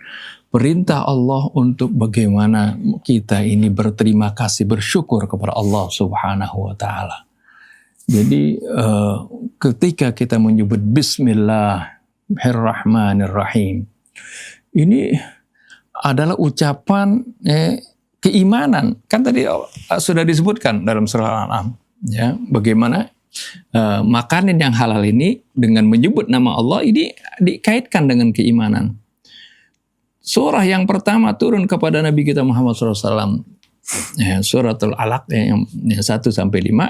perintah Allah untuk bagaimana kita ini berterima kasih, bersyukur kepada Allah Subhanahu wa taala. Jadi ketika kita menyebut Bismillahirrahmanirrahim, ini adalah ucapan keimanan. Kan tadi sudah disebutkan dalam surah Al-An'am, ya, bagaimana makanan yang halal ini dengan menyebut nama Allah ini dikaitkan dengan keimanan. Surah yang pertama turun kepada Nabi kita Muhammad SAW, ya, suratul Alaq yang 1-5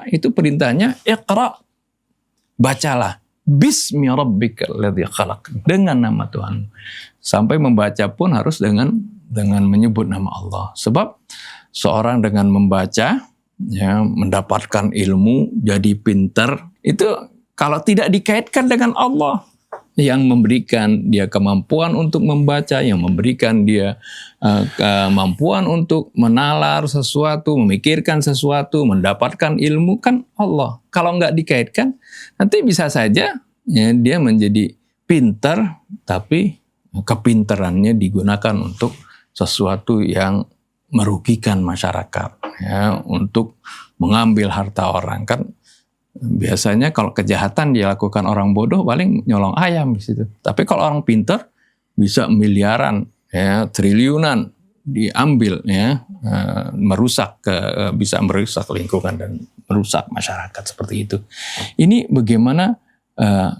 itu perintahnya Iqra, bacalah, Bismi rabbikal ladzi khalaq, dengan nama Tuhan. Sampai membaca pun harus dengan menyebut nama Allah. Sebab seorang dengan membaca, ya, mendapatkan ilmu, jadi pintar, itu kalau tidak dikaitkan dengan Allah yang memberikan dia kemampuan untuk membaca, yang memberikan dia kemampuan untuk menalar sesuatu, memikirkan sesuatu, mendapatkan ilmu, kan Allah. Kalau nggak dikaitkan, nanti bisa saja, ya, dia menjadi pintar, tapi kepintarannya digunakan untuk sesuatu yang merugikan masyarakat, ya, untuk mengambil harta orang. Kan biasanya kalau kejahatan dilakukan orang bodoh paling nyolong ayam di situ. Tapi kalau orang pintar bisa miliaran, ya, triliunan diambil, ya, bisa merusak lingkungan dan merusak masyarakat seperti itu. Ini bagaimana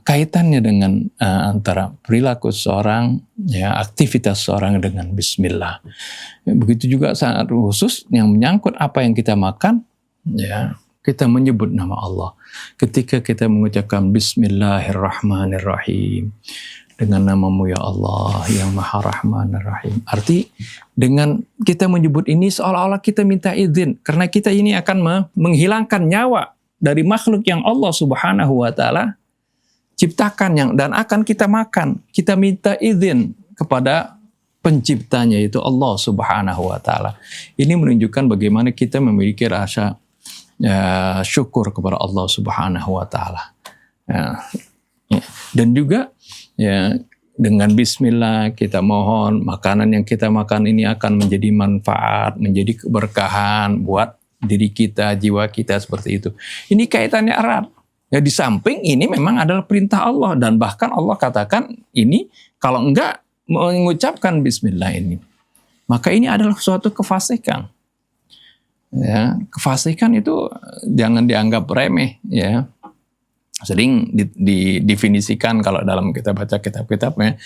kaitannya dengan antara perilaku seorang, ya, aktivitas seorang dengan Bismillah. Begitu juga sangat khusus yang menyangkut apa yang kita makan, ya, kita menyebut nama Allah. Ketika kita mengucapkan Bismillahirrahmanirrahim, dengan namamu ya Allah yang Maha Rahman Rahim. Arti dengan kita menyebut ini seolah-olah kita minta izin, karena kita ini akan menghilangkan nyawa dari makhluk yang Allah Subhanahu wa Ta'ala ciptakan dan akan kita makan. Kita minta izin kepada penciptanya, yaitu Allah Subhanahu wa Ta'ala. Ini menunjukkan bagaimana kita memiliki rasa syukur kepada Allah Subhanahu wa Ta'ala. Dan juga, ya, dengan Bismillah kita mohon makanan yang kita makan ini akan menjadi manfaat, menjadi keberkahan buat diri kita, jiwa kita, seperti itu. Ini kaitannya erat. Ya, di samping ini memang adalah perintah Allah, dan bahkan Allah katakan ini kalau enggak mengucapkan Bismillah ini, maka ini adalah suatu kefasikan. Ya, kefasikan itu jangan dianggap remeh, ya. Sering didefinisikan kalau dalam kita baca kitab-kitabnya,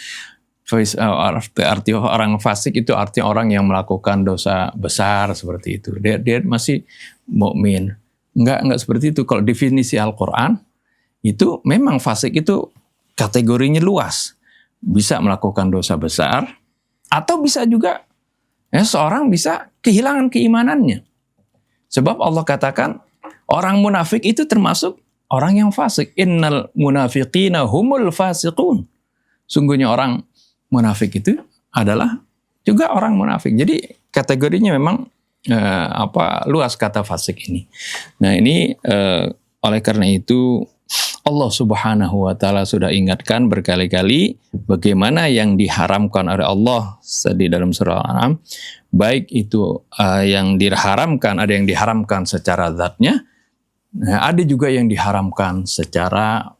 arti orang fasik itu artinya orang yang melakukan dosa besar seperti itu. Dia masih mukmin. Enggak seperti itu. Kalau definisi Al-Qur'an itu memang fasik itu kategorinya luas. Bisa melakukan dosa besar, atau bisa juga, ya, seorang bisa kehilangan keimanannya. Sebab Allah katakan orang munafik itu termasuk orang yang fasik. Innal munafiqina humul fasiqun. Sungguhnya orang munafik itu adalah juga orang munafik. Jadi kategorinya memang luas kata fasik ini. Nah, ini oleh karena itu Allah Subhanahu wa Ta'ala sudah ingatkan berkali-kali bagaimana yang diharamkan oleh Allah di dalam surah Al-An'am, baik itu yang diharamkan, ada yang diharamkan secara zatnya, ada juga yang diharamkan secara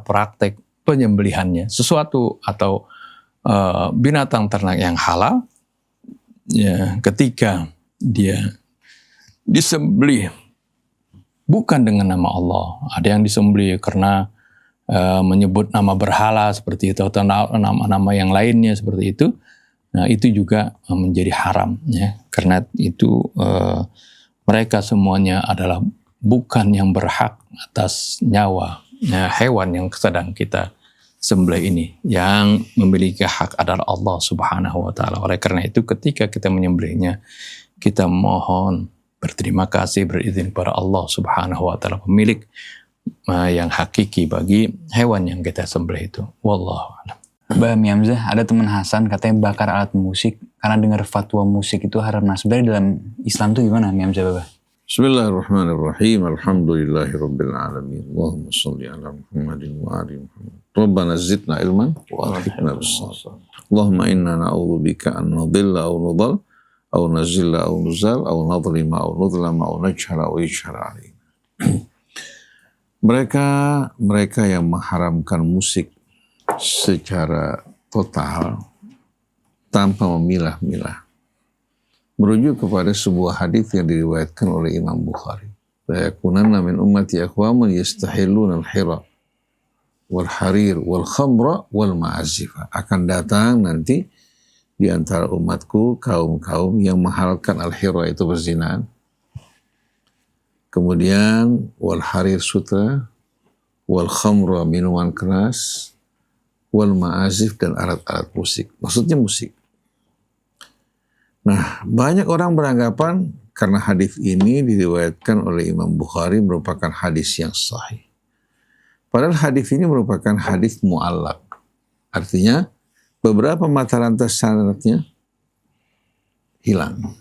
praktek penyembelihannya. Sesuatu atau binatang ternak yang halal, ya, ketika dia disembelih bukan dengan nama Allah, ada yang disembelih karena menyebut nama berhala seperti itu, atau nama-nama yang lainnya seperti itu. Nah, itu juga menjadi haram, ya, karena itu mereka semuanya adalah bukan yang berhak atas nyawa, ya, hewan yang sedang kita sembelih ini. Yang memiliki hak adalah Allah Subhanahu wa Ta'ala. Oleh karena itu ketika kita menyembelihnya, kita mohon berterima kasih, berizin kepada Allah Subhanahu wa Ta'ala, pemilik yang hakiki bagi hewan yang kita sembelih itu. Wallahu a'lam. Mbak Hamzah, ada teman Hasan katanya bakar alat musik karena dengar fatwa musik itu haram. Nah, sebenarnya dalam Islam tuh gimana Hamzah, Bapak? Bismillahirrahmanirrahim. Alhamdulillahirabbil alamin. Allahumma shalli ala Muhammadin wa ali Muhammad. Rabbana zidna ilman wa alhiqna bis-shalihin. Allahumma inna na'udzubika an nadhilla aw nudhal aw nazilla aw nuzal aw nadhlima aw nudhlama aw najhala aw yajhala alaina. Mereka yang mengharamkan musik secara total tanpa memilah-milah merujuk kepada sebuah hadis yang diriwayatkan oleh Imam Bukhari. La yakunanna min ummati aqwamun yastahilluna al-hira wal harir wal khamra wal ma'azif. Akan datang nanti di antara umatku kaum-kaum yang menghalalkan al-hira itu perzinahan. Kemudian wal harir sutra, wal khamra minuman keras, wal ma'azif dan alat-alat musik. Maksudnya musik. Nah, banyak orang beranggapan karena hadis ini diriwayatkan oleh Imam Bukhari merupakan hadis yang sahih. Padahal hadis ini merupakan hadis mu'allaq. Artinya beberapa mata rantai sanadnya hilang.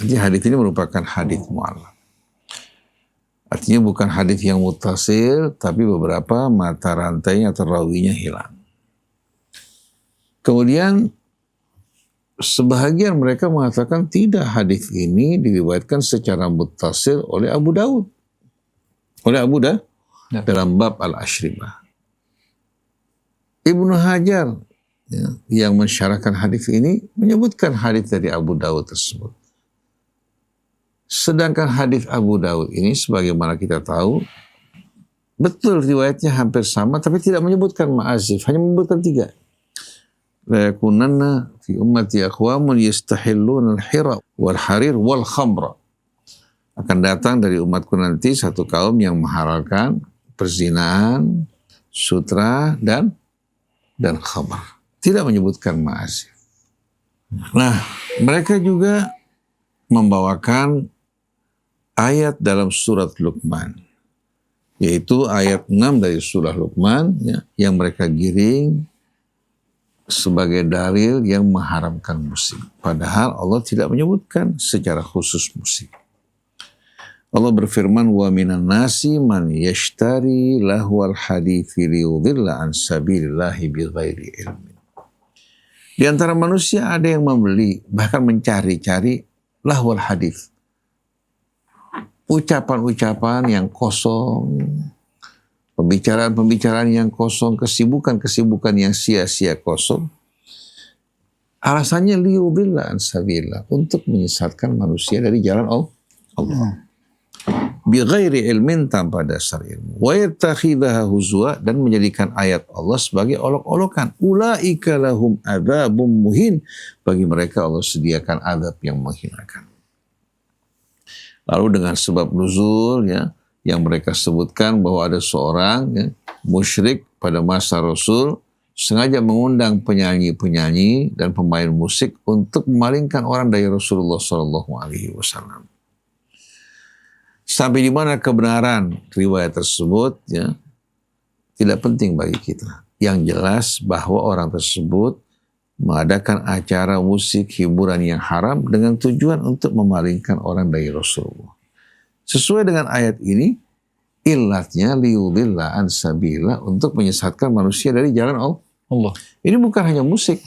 Jadi hadis ini merupakan hadis mu'allaq. Artinya bukan hadis yang muttasil, tapi beberapa mata rantainya atau rawinya hilang. Kemudian sebahagian mereka mengatakan tidak, hadis ini diriwayatkan secara muttasil oleh Abu Daud. Oleh Abu Daud dalam bab al-ashribah. Ibnu Hajar yang mensyarahkan hadis ini menyebutkan hadis dari Abu Daud tersebut. Sedangkan hadis Abu Daud ini sebagaimana kita tahu betul riwayatnya hampir sama tapi tidak menyebutkan ma'azif, hanya menyebutkan 3. La yakunanna fi ummati aqwamun yastahilluna al-hira wal harir wal khamra. Akan datang dari umatku nanti satu kaum yang menghalalkan perzinahan, sutra dan khamr. Tidak menyebutkan ma'azif. Nah, mereka juga membawakan ayat dalam surat Luqman, yaitu ayat 6 dari surah Luqman yang mereka giring sebagai dalil yang mengharamkan musik. Padahal Allah tidak menyebutkan secara khusus musik. Allah berfirman, wa minan nasi man yashtari lahwal hadithi liyudhilla an sabilillahi bighairi ilmin. Di antara manusia ada yang membeli, bahkan mencari-cari lahwal hadith, ucapan-ucapan yang kosong, pembicaraan-pembicaraan yang kosong, kesibukan-kesibukan yang sia-sia kosong. Alasannya liyudhilla an sabilillah, untuk menyesatkan manusia dari jalan Allah. Bighairi ilmin, tanpa dasar ilmu. Wa yattakhidhaha huzwa, dan menjadikan ayat Allah sebagai olok-olokan. Ulaika lahum adzabun muhin, bagi mereka Allah sediakan azab yang menghinakan. Lalu dengan sebab nuzul yang mereka sebutkan bahwa ada seorang musyrik pada masa Rasul sengaja mengundang penyanyi-penyanyi dan pemain musik untuk memalingkan orang dari Rasulullah SAW. Sampai di mana kebenaran riwayat tersebut tidak penting bagi kita. Yang jelas bahwa orang tersebut mengadakan acara musik hiburan yang haram dengan tujuan untuk memalingkan orang dari Rasulullah. Sesuai dengan ayat ini, illatnya liyudhilla an sabilillah, untuk menyesatkan manusia dari jalan Allah. Ini bukan hanya musik.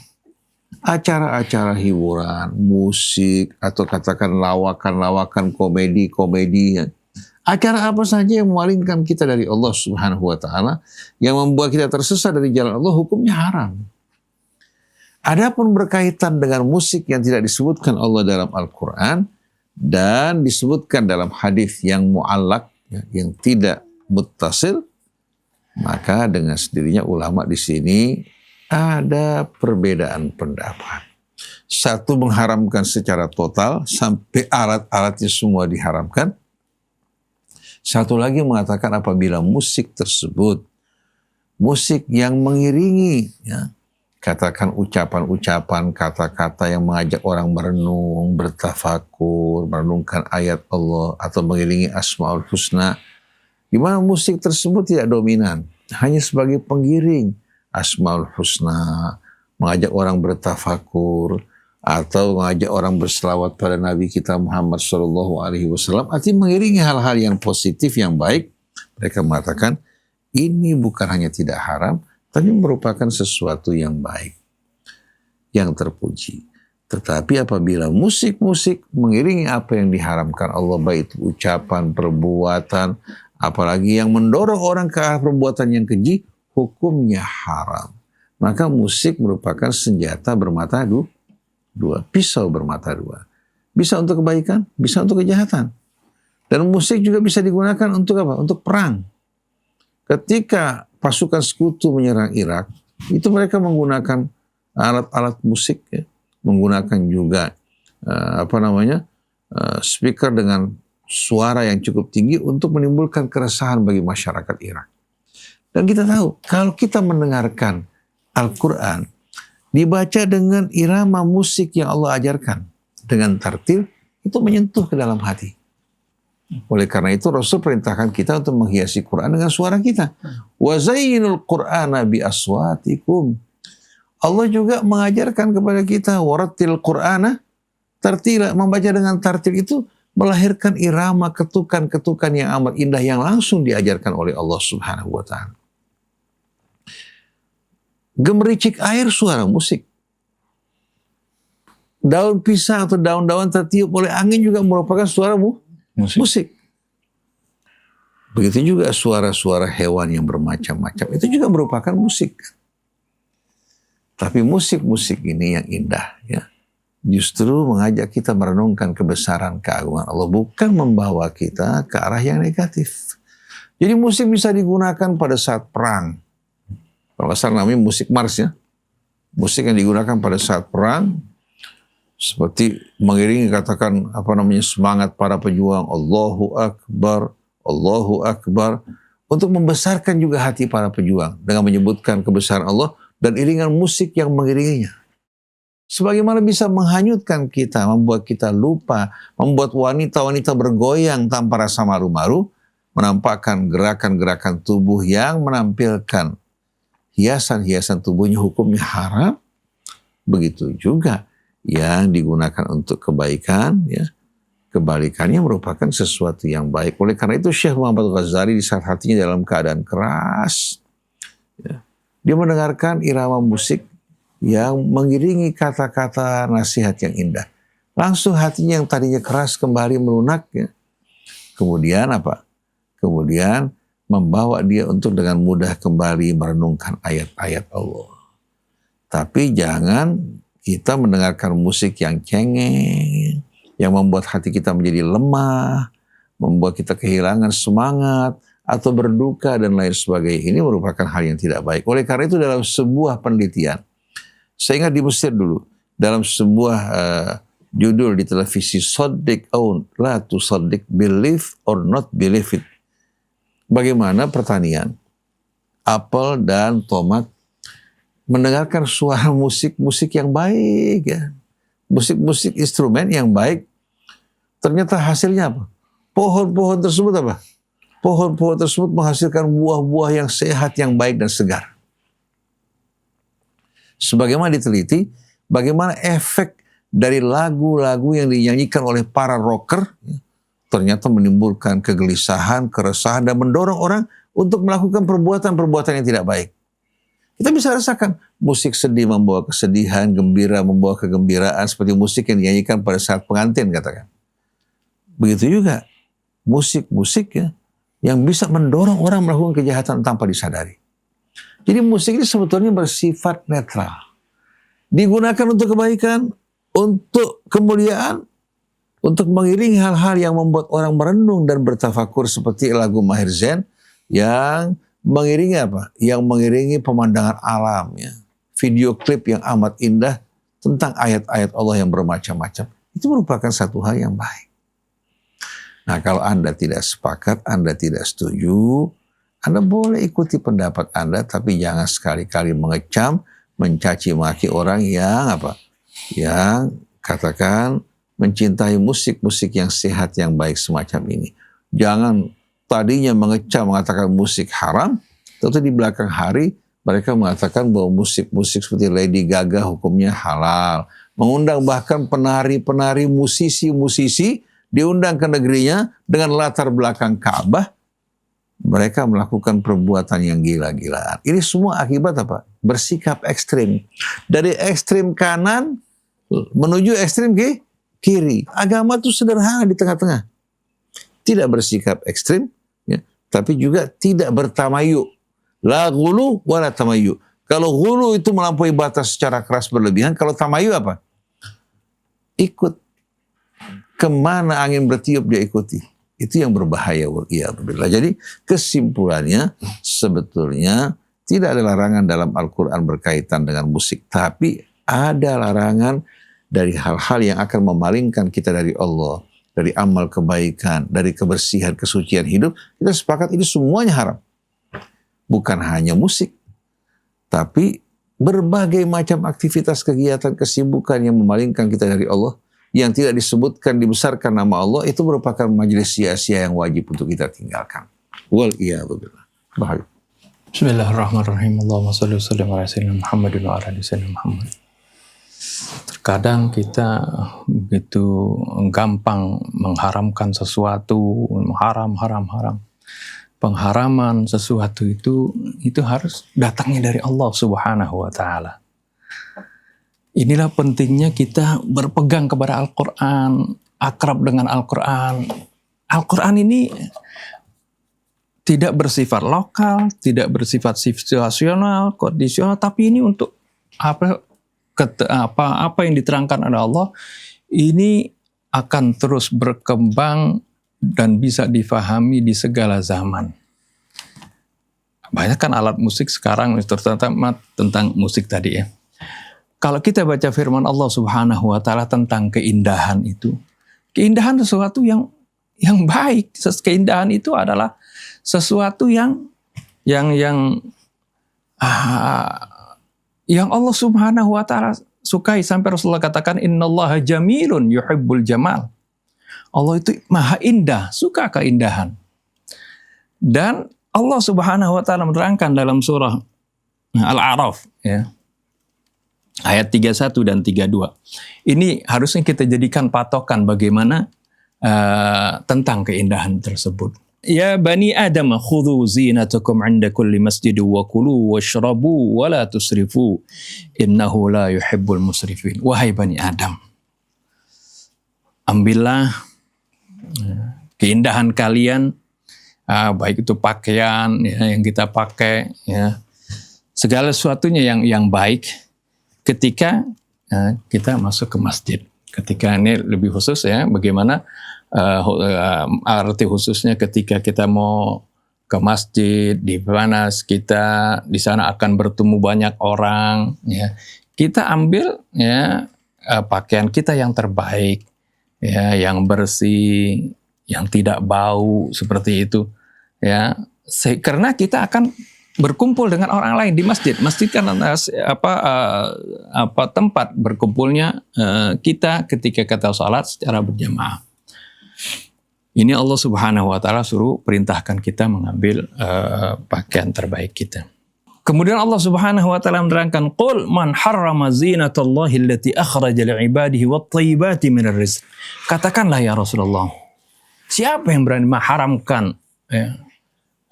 Acara-acara hiburan, musik, atau katakan lawakan-lawakan komedi-komedi. Acara apa saja yang memalingkan kita dari Allah Subhanahu wa Ta'ala, yang membuat kita tersesat dari jalan Allah, hukumnya haram. Adapun berkaitan dengan musik yang tidak disebutkan Allah dalam Al-Quran dan disebutkan dalam hadis yang mu'allaq, yang tidak muttasil, maka dengan sendirinya ulama di sini ada perbedaan pendapat. Satu mengharamkan secara total sampai alat-alatnya semua diharamkan. Satu lagi mengatakan apabila musik tersebut, musik yang mengiringi, katakan ucapan-ucapan, kata-kata yang mengajak orang merenung, bertafakur, merenungkan ayat Allah, atau mengiringi Asmaul Husna, di mana musik tersebut tidak dominan, hanya sebagai penggiring Asmaul Husna, mengajak orang bertafakur, atau mengajak orang berselawat pada Nabi kita Muhammad SAW, artinya mengiringi hal-hal yang positif, yang baik. Mereka mengatakan ini bukan hanya tidak haram, tapi merupakan sesuatu yang baik, yang terpuji. Tetapi apabila musik-musik mengiringi apa yang diharamkan Allah, baik itu ucapan, perbuatan, apalagi yang mendorong orang ke arah perbuatan yang keji, hukumnya haram. Maka musik merupakan senjata bermata dua, pisau bermata dua. Bisa untuk kebaikan, bisa untuk kejahatan. Dan musik juga bisa digunakan untuk apa? Untuk perang. Ketika pasukan sekutu menyerang Irak, itu mereka menggunakan alat-alat musik, ya. Menggunakan juga speaker dengan suara yang cukup tinggi untuk menimbulkan keresahan bagi masyarakat Irak. Dan kita tahu, kalau kita mendengarkan Al-Quran dibaca dengan irama musik yang Allah ajarkan dengan tartil, itu menyentuh ke dalam hati. Oleh karena itu Rasul perintahkan kita untuk menghiasi Quran dengan suara kita. Wa zayyinul Qur'ana bi aswatikum. Allah juga mengajarkan kepada kita warattil Qur'ana tartila. Membaca dengan tartil itu melahirkan irama ketukan-ketukan yang amat indah yang langsung diajarkan oleh Allah Subhanahu wa taala. Gemericik air suara musik. Daun pisang atau daun-daun tertiup oleh angin juga merupakan suara musik. Begitu juga suara-suara hewan yang bermacam-macam. Itu juga merupakan musik. Tapi musik-musik ini yang indah, ya, justru mengajak kita merenungkan kebesaran keagungan Allah. Bukan membawa kita ke arah yang negatif. Jadi musik bisa digunakan pada saat perang. Kalau salah namanya musik mars, ya. Musik yang digunakan pada saat perang seperti mengiringi katakan semangat para pejuang Allahu Akbar, Allahu Akbar, untuk membesarkan juga hati para pejuang dengan menyebutkan kebesaran Allah dan iringan musik yang mengiringinya. Sebagaimana bisa menghanyutkan kita, membuat kita lupa, membuat wanita-wanita bergoyang tanpa rasa malu-malu, menampakkan gerakan-gerakan tubuh yang menampilkan hiasan-hiasan tubuhnya, hukumnya haram. Begitu juga yang digunakan untuk kebaikan, ya, kebalikannya merupakan sesuatu yang baik. Oleh karena itu Syekh Muhammad Ghazali di saat hatinya dalam keadaan keras, ya, dia mendengarkan irama musik yang mengiringi kata-kata nasihat yang indah. Langsung hatinya yang tadinya keras kembali melunak, ya. Kemudian apa? Kemudian membawa dia untuk dengan mudah kembali merenungkan ayat-ayat Allah. Tapi jangan kita mendengarkan musik yang cengeng, yang membuat hati kita menjadi lemah, membuat kita kehilangan semangat, atau berduka dan lain sebagainya. Ini merupakan hal yang tidak baik. Oleh karena itu dalam sebuah penelitian, saya ingat di Mesir dulu, dalam sebuah judul di televisi, Soddik aun la tusaddik, believe or not believe it. Bagaimana pertanian apel dan tomat mendengarkan suara musik-musik yang baik, ya. Musik-musik instrumen yang baik. Ternyata hasilnya apa? Pohon-pohon tersebut apa? Pohon-pohon tersebut menghasilkan buah-buah yang sehat, yang baik dan segar. Sebagaimana diteliti, bagaimana efek dari lagu-lagu yang dinyanyikan oleh para rocker, ya, ternyata menimbulkan kegelisahan, keresahan, dan mendorong orang untuk melakukan perbuatan-perbuatan yang tidak baik. Kita bisa rasakan musik sedih membawa kesedihan, gembira membawa kegembiraan, seperti musik yang dinyanyikan pada saat pengantin katakan. Begitu juga musik-musik, ya, yang bisa mendorong orang melakukan kejahatan tanpa disadari. Jadi musik ini sebetulnya bersifat netral. Digunakan untuk kebaikan, untuk kemuliaan, untuk mengiringi hal-hal yang membuat orang merenung dan bertafakur, seperti lagu Maher Zain yang mengiringi apa? Yang mengiringi pemandangan alam, ya. Video klip yang amat indah tentang ayat-ayat Allah yang bermacam-macam. Itu merupakan satu hal yang baik. Nah, kalau Anda tidak sepakat, Anda tidak setuju, Anda boleh ikuti pendapat Anda, tapi jangan sekali-kali mengecam, mencaci maki orang yang apa? Yang katakan mencintai musik-musik yang sehat, yang baik semacam ini. Jangan tadinya mengecam, mengatakan musik haram, tentu di belakang hari mereka mengatakan bahwa musik-musik seperti Lady Gaga hukumnya halal. Mengundang bahkan penari-penari, musisi-musisi diundang ke negerinya dengan latar belakang Ka'bah. Mereka melakukan perbuatan yang gila-gilaan. Ini semua akibat apa? Bersikap ekstrim. Dari ekstrim kanan menuju ekstrim kiri. Agama itu sederhana di tengah-tengah. Tidak bersikap ekstrim, ya, tapi juga tidak bertamayyu. La ghulu wala tamayyu. Kalau ghulu itu melampaui batas secara keras berlebihan, kalau tamayyu apa? Ikut. Kemana angin bertiup dia ikuti. Itu yang berbahaya. Jadi kesimpulannya sebetulnya tidak ada larangan dalam Al-Quran berkaitan dengan musik. Tapi ada larangan dari hal-hal yang akan memalingkan kita dari Allah. Dari amal kebaikan, dari kebersihan, kesucian hidup. Kita sepakat ini semuanya haram. Bukan hanya musik. Tapi berbagai macam aktivitas, kegiatan, kesibukan yang memalingkan kita dari Allah. Yang tidak disebutkan, dibesarkan nama Allah. Itu merupakan majelis sia-sia yang wajib untuk kita tinggalkan. Wal'iyadzubillah. Bahagia. Bismillahirrahmanirrahim. Allahumma shalli wa sallim ala sayyidina Muhammadin wa ala ali sayyidina Muhammad. Terkadang kita begitu gampang mengharamkan sesuatu, haram. Pengharaman sesuatu itu harus datangnya dari Allah Subhanahu wa taala. Inilah pentingnya kita berpegang kepada Al-Qur'an, akrab dengan Al-Qur'an. Al-Qur'an ini tidak bersifat lokal, tidak bersifat situasional, kondisional, tapi ini untuk apa yang diterangkan oleh Allah ini akan terus berkembang dan bisa difahami di segala zaman. Banyak kan alat musik sekarang, terutama tentang musik tadi ya. Kalau kita baca firman Allah Subhanahu wa taala tentang keindahan itu, keindahan sesuatu yang baik. Keindahan itu adalah sesuatu yang Allah Subhanahu wa taala sukai, sampai Rasulullah katakan innallaha jamilun yuhibbul jamal. Allah itu maha indah, suka keindahan. Dan Allah Subhanahu wa taala menerangkan dalam surah Al-A'raf ya. Ayat 31 dan 32. Ini harusnya kita jadikan patokan bagaimana tentang keindahan tersebut. Ya bani Adam khudhu zinatakum 'inda kulli masjid wa kulu washrabu wa la tusrifu innahu la yuhibbul musrifin. Wahai bani Adam, ambillah keindahan kalian, baik itu pakaian ya, yang kita pakai ya, segala sesuatunya yang baik ketika kita masuk ke masjid. Ketika ini lebih khusus ya, bagaimana arti khususnya ketika kita mau ke masjid, di mana kita di sana akan bertemu banyak orang ya, kita ambil ya pakaian kita yang terbaik ya, yang bersih, yang tidak bau seperti itu ya, karena kita akan berkumpul dengan orang lain di masjid. Masjid kan tempat berkumpulnya kita ketika kita sholat secara berjamaah. Ini Allah Subhanahu wa taala suruh perintahkan kita mengambil pakaian terbaik kita. Kemudian Allah Subhanahu wa taala menerangkan, "Qul man harrama zinatallahi allati akhraja li'ibadihi wat-thayyibati minar rizq." Katakanlah ya Rasulullah, siapa yang berani mengharamkan ya,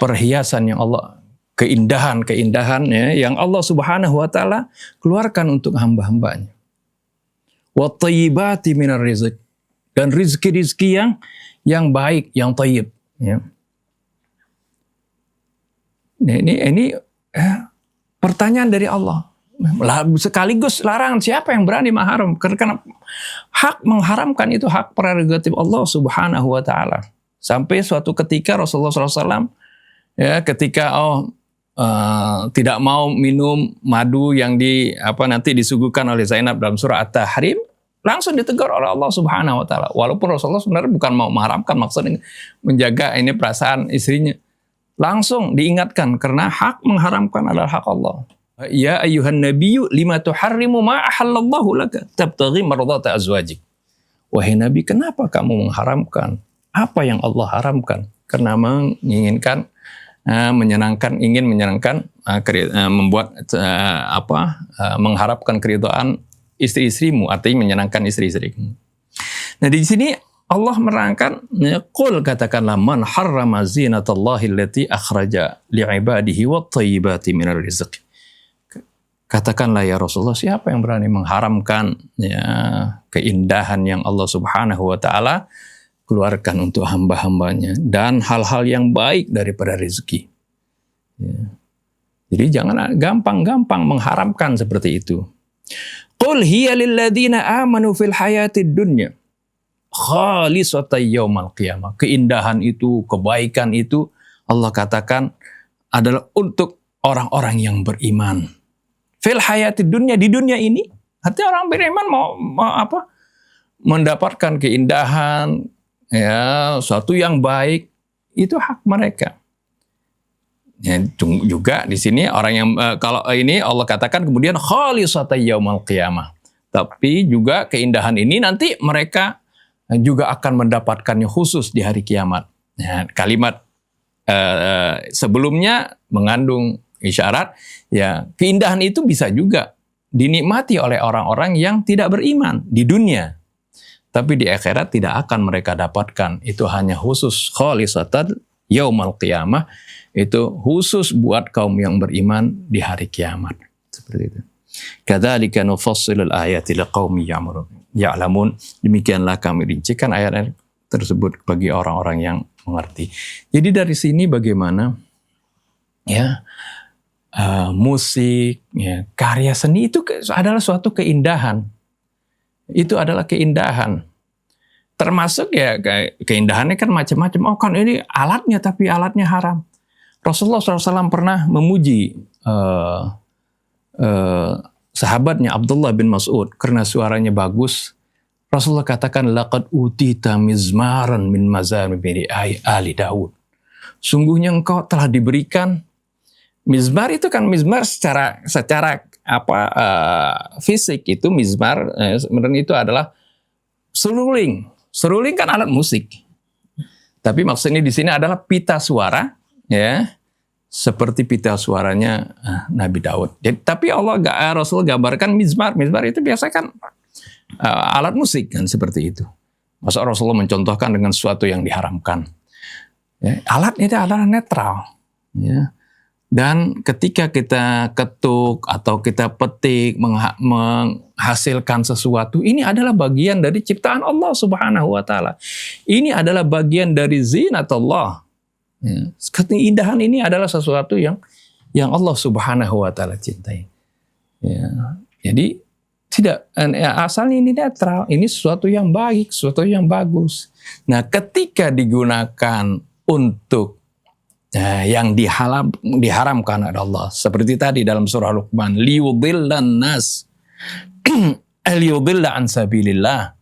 perhiasan yang Allah, keindahan ya, yang Allah Subhanahu wa taala keluarkan untuk hamba-hambanya. Wat-thayyibati minar rizq, dan rizki-rizki yang baik, yang thayyib ya. Nah, ini pertanyaan dari Allah. Sekaligus larangan, siapa yang berani mengharam? Karena hak mengharamkan itu hak prerogatif Allah Subhanahu wa taala. Sampai suatu ketika Rasulullah SAW ya, ketika tidak mau minum madu yang nanti disuguhkan oleh Zainab dalam surah At-Tahrim, langsung ditegur oleh Allah Subhanahu wa taala. Walaupun Rasulullah sebenarnya bukan mau mengharamkan, maksudnya menjaga ini perasaan istrinya. Langsung diingatkan karena hak mengharamkan adalah hak Allah. Ya ayyuhan nabiyyu lima tuharrimu ma ahallallahu laka tabtaghi mardhata azwajik. Wahai Nabi, kenapa kamu mengharamkan apa yang Allah haramkan? Karena menginginkan ingin menyenangkan, mengharapkan keridhaan istri-istrimu, artinya menyenangkan istri-istrimu. Nah di sini Allah menerangkan, qul, katakanlah, man harrama zinatallahi allati akhraja li'ibadihi wat-thayyibati minar rizq. Katakanlah ya Rasulullah, siapa yang berani mengharamkan ya, keindahan yang Allah Subhanahu wa taala keluarkan untuk hamba-hambanya dan hal-hal yang baik daripada rezeki. Ya. Jadi jangan gampang-gampang mengharamkan seperti itu. Qul hiya lilladzina amanu fil hayatid dunya khalisatan yaumal qiyamah. Keindahan itu, kebaikan itu Allah katakan adalah untuk orang-orang yang beriman. Fil hayatid dunya, di dunia ini. Artinya orang beriman mau apa? Mendapatkan keindahan, ya, suatu yang baik, itu hak mereka. Ya, juga di sini orang yang kalau ini Allah katakan kemudian khalisatan yaumal qiyamah. Tapi juga keindahan ini nanti mereka juga akan mendapatkannya khusus di hari kiamat. Ya, kalimat sebelumnya mengandung isyarat ya keindahan itu bisa juga dinikmati oleh orang-orang yang tidak beriman di dunia. Tapi di akhirat tidak akan mereka dapatkan. Itu hanya khusus khalisatan yaumal qiyamah. Itu khusus buat kaum yang beriman di hari kiamat. Seperti itu. Kadzalika nufassilul ayati liqaumin ya'lamun. Demikianlah kami rincikan ayat-ayat tersebut bagi orang-orang yang mengerti. Jadi dari sini bagaimana ya musik, ya, karya seni itu adalah suatu keindahan. Itu adalah keindahan. Termasuk ya keindahannya kan macam-macam. Oh kan ini alatnya tapi alatnya haram. Rasulullah SAW pernah memuji sahabatnya Abdullah bin Mas'ud karena suaranya bagus. Rasulullah katakan laqad utita mizmaran min mazamiri ali Daud. Sungguhnya engkau telah diberikan mizmar. Itu kan mizmar secara fisik itu mizmar sebenarnya itu adalah seruling. Seruling kan alat musik. Tapi maksudnya di sini adalah pita suara. Ya, seperti pita suaranya Nabi Daud. Jadi, tapi Rasul gambarkan mizmar. Mizmar itu biasa kan alat musik kan seperti itu. Masa Rasulullah mencontohkan dengan sesuatu yang diharamkan. Ya, alat itu adalah netral. Ya. Dan ketika kita ketuk atau kita petik menghasilkan sesuatu, ini adalah bagian dari ciptaan Allah Subhanahu wa taala. Ini adalah bagian dari zinatullah. Ya, keindahan ini adalah sesuatu yang Allah Subhanahu wa taala cintai. Ya, jadi tidak asalnya ini netral, ini sesuatu yang baik, sesuatu yang bagus. Nah, ketika digunakan untuk yang diharamkan oleh Allah, seperti tadi dalam surah Luqman, liyudillan nas liyudilla an sabilillah,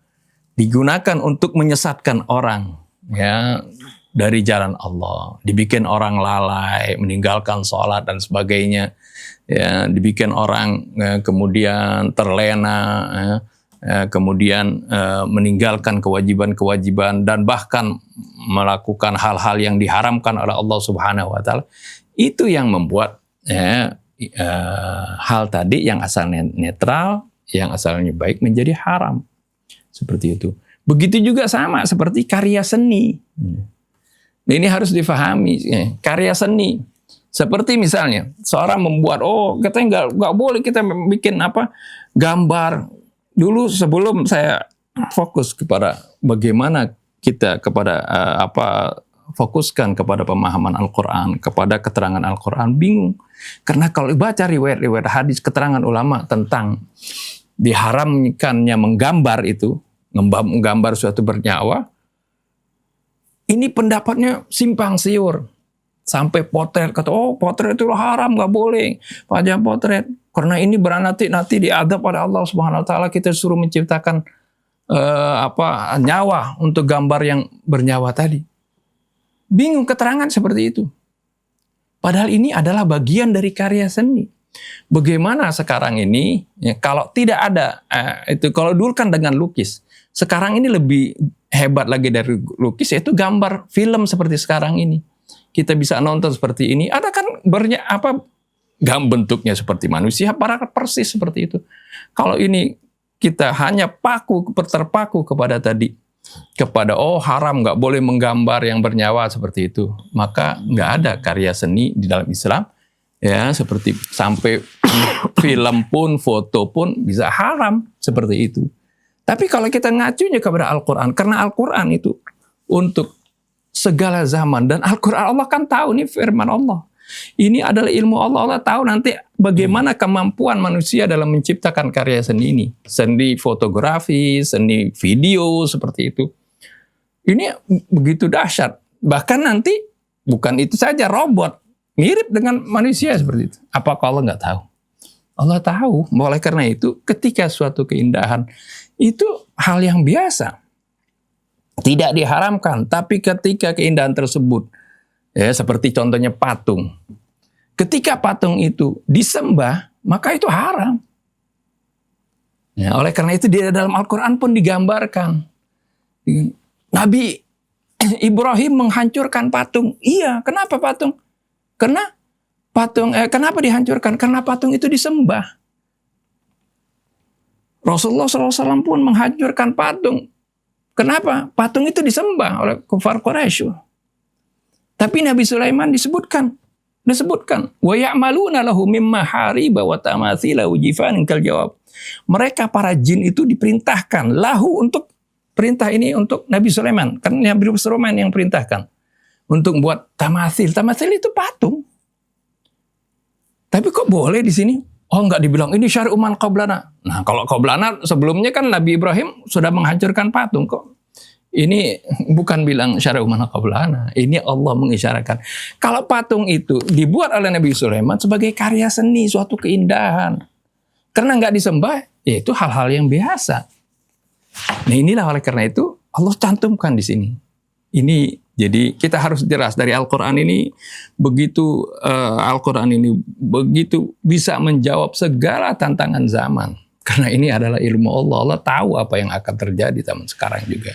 digunakan untuk menyesatkan orang, ya, dari jalan Allah, dibikin orang lalai, meninggalkan sholat dan sebagainya, ya, dibikin orang kemudian terlena, kemudian meninggalkan kewajiban-kewajiban dan bahkan melakukan hal-hal yang diharamkan oleh Allah Subhanahu wa taala. Itu yang membuat hal tadi yang asalnya netral, yang asalnya baik menjadi haram. Seperti itu. Begitu juga sama seperti karya seni. Ini harus difahami, karya seni. Seperti misalnya seorang membuat, katanya nggak boleh kita bikin gambar. Dulu sebelum saya fokus kepada bagaimana kita fokuskan kepada pemahaman Al-Quran, kepada keterangan Al-Quran, bingung. Karena kalau baca riwayat-riwayat hadis keterangan ulama tentang diharamkannya menggambar itu, menggambar suatu bernyawa, ini pendapatnya simpang siur. Sampai potret, kata, potret itu haram, nggak boleh. Pajang potret. Karena ini nanti diadab pada Allah Subhanahu wa taala, kita suruh menciptakan nyawa untuk gambar yang bernyawa tadi. Bingung keterangan seperti itu. Padahal ini adalah bagian dari karya seni. Bagaimana sekarang ini, ya, kalau tidak ada, kalau dulu kan dengan lukis. Sekarang ini lebih hebat lagi dari lukis, yaitu gambar film seperti sekarang ini. Kita bisa nonton seperti ini. Ada kan bentuknya seperti manusia, persis seperti itu. Kalau ini kita hanya terpaku kepada haram, nggak boleh menggambar yang bernyawa seperti itu, maka nggak ada karya seni di dalam Islam. Ya, seperti sampai film pun, foto pun bisa haram seperti itu. Tapi kalau kita ngacunya kepada Al-Quran, karena Al-Quran itu untuk segala zaman. Dan Al-Quran, Allah kan tahu nih firman Allah. Ini adalah ilmu Allah. Allah tahu nanti bagaimana kemampuan manusia dalam menciptakan karya seni ini. Seni fotografi, seni video, seperti itu. Ini begitu dahsyat. Bahkan nanti bukan itu saja, robot mirip dengan manusia seperti itu. Apakah Allah nggak tahu? Allah tahu. Oleh karena itu, ketika suatu keindahan itu hal yang biasa, tidak diharamkan. Tapi ketika keindahan tersebut, ya seperti contohnya patung, ketika patung itu disembah, maka itu haram. Ya, oleh karena itu di dalam Al-Quran pun digambarkan, Nabi Ibrahim menghancurkan patung. Iya, kenapa patung? Kenapa dihancurkan? Karena patung itu disembah. Rasulullah SAW pun menghancurkan patung. Kenapa? Patung itu disembah oleh kufar Quraisy. Tapi Nabi Sulaiman disebutkan wa ya'maluna lahu mimma hariba wa tamathila ujifanin kal jawab. Mereka para jin itu diperintahkan lahu, untuk perintah ini untuk Nabi Sulaiman, karena Nabi Sulaiman yang perintahkan untuk buat tamathil. Tamathil itu patung. Tapi kok boleh di sini? Oh, enggak dibilang ini syari'u man qablana. Nah, kalau qablana sebelumnya kan Nabi Ibrahim sudah menghancurkan patung kok. Ini bukan bilang syari'u man qablana. Ini Allah mengisyaratkan. Kalau patung itu dibuat oleh Nabi Sulaiman sebagai karya seni, suatu keindahan. Karena enggak disembah, ya itu hal-hal yang biasa. Nah, inilah oleh karena itu Allah cantumkan di sini. Ini jadi kita harus jelas dari Al-Quran ini begitu bisa menjawab segala tantangan zaman. Karena ini adalah ilmu Allah. Allah tahu apa yang akan terjadi zaman sekarang juga.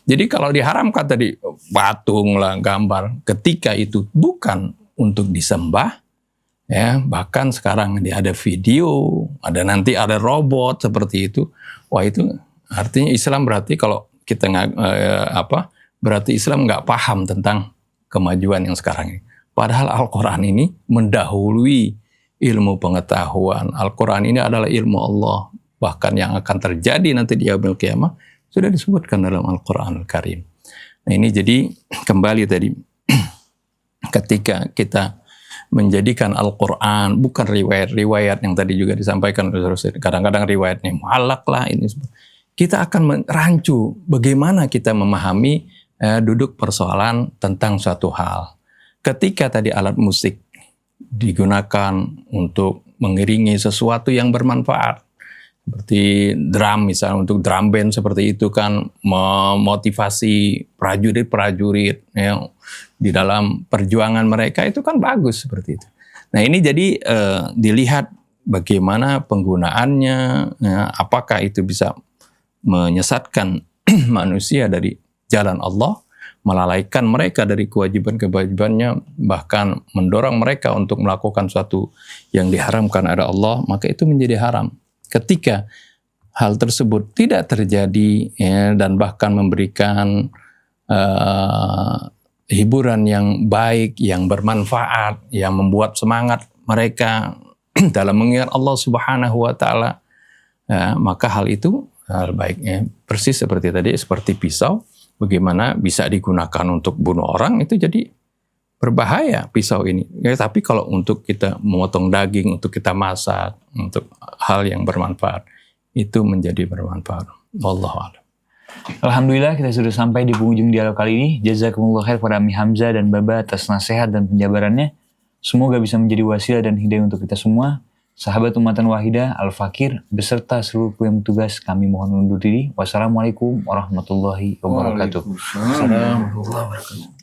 Jadi kalau diharamkan tadi patung lah, gambar, ketika itu bukan untuk disembah, ya bahkan sekarang ada video, nanti ada robot seperti itu. Wah, itu artinya Islam berarti kalau kita berarti Islam nggak paham tentang kemajuan yang sekarang ini. Padahal Al-Quran ini mendahului ilmu pengetahuan. Al-Quran ini adalah ilmu Allah. Bahkan yang akan terjadi nanti di yaumil qiyamah sudah disebutkan dalam Al-Quran Al-Karim. Nah, ini jadi kembali tadi ketika kita menjadikan Al-Quran bukan riwayat-riwayat yang tadi juga disampaikan oleh Rasul. Kadang-kadang riwayatnya mu'allaq lah ini. Kita akan rancu bagaimana kita memahami duduk persoalan tentang suatu hal. Ketika tadi alat musik digunakan untuk mengiringi sesuatu yang bermanfaat, seperti drum misalnya, untuk drum band seperti itu kan memotivasi prajurit-prajurit yang di dalam perjuangan mereka, itu kan bagus seperti itu. Nah, ini jadi dilihat bagaimana penggunaannya, apakah itu bisa menyesatkan manusia dari jalan Allah, melalaikan mereka dari kewajiban-kewajibannya, bahkan mendorong mereka untuk melakukan sesuatu yang diharamkan oleh Allah, maka itu menjadi haram. Ketika hal tersebut tidak terjadi, ya, dan bahkan memberikan hiburan yang baik, yang bermanfaat, yang membuat semangat mereka dalam mengingat Allah Subhanahu wa Ta'ala, ya, maka hal itu hal baiknya. Persis seperti tadi, seperti pisau, bagaimana bisa digunakan untuk bunuh orang, itu jadi berbahaya pisau ini. Ya, tapi kalau untuk kita memotong daging, untuk kita masak, untuk hal yang bermanfaat, itu menjadi bermanfaat. Wallahu a'lam. Alhamdulillah kita sudah sampai di penghujung dialog kali ini. Jazakumullah khair pada Ami Hamzah dan Baba atas nasihat dan penjabarannya. Semoga bisa menjadi wasilah dan hidayah untuk kita semua. Sahabat Ummatan Wahidah, Al-Fakir, beserta seluruh yang bertugas, kami mohon undur diri. Wassalamualaikum warahmatullahi wabarakatuh. Waalaikumsalam warahmatullahi wabarakatuh.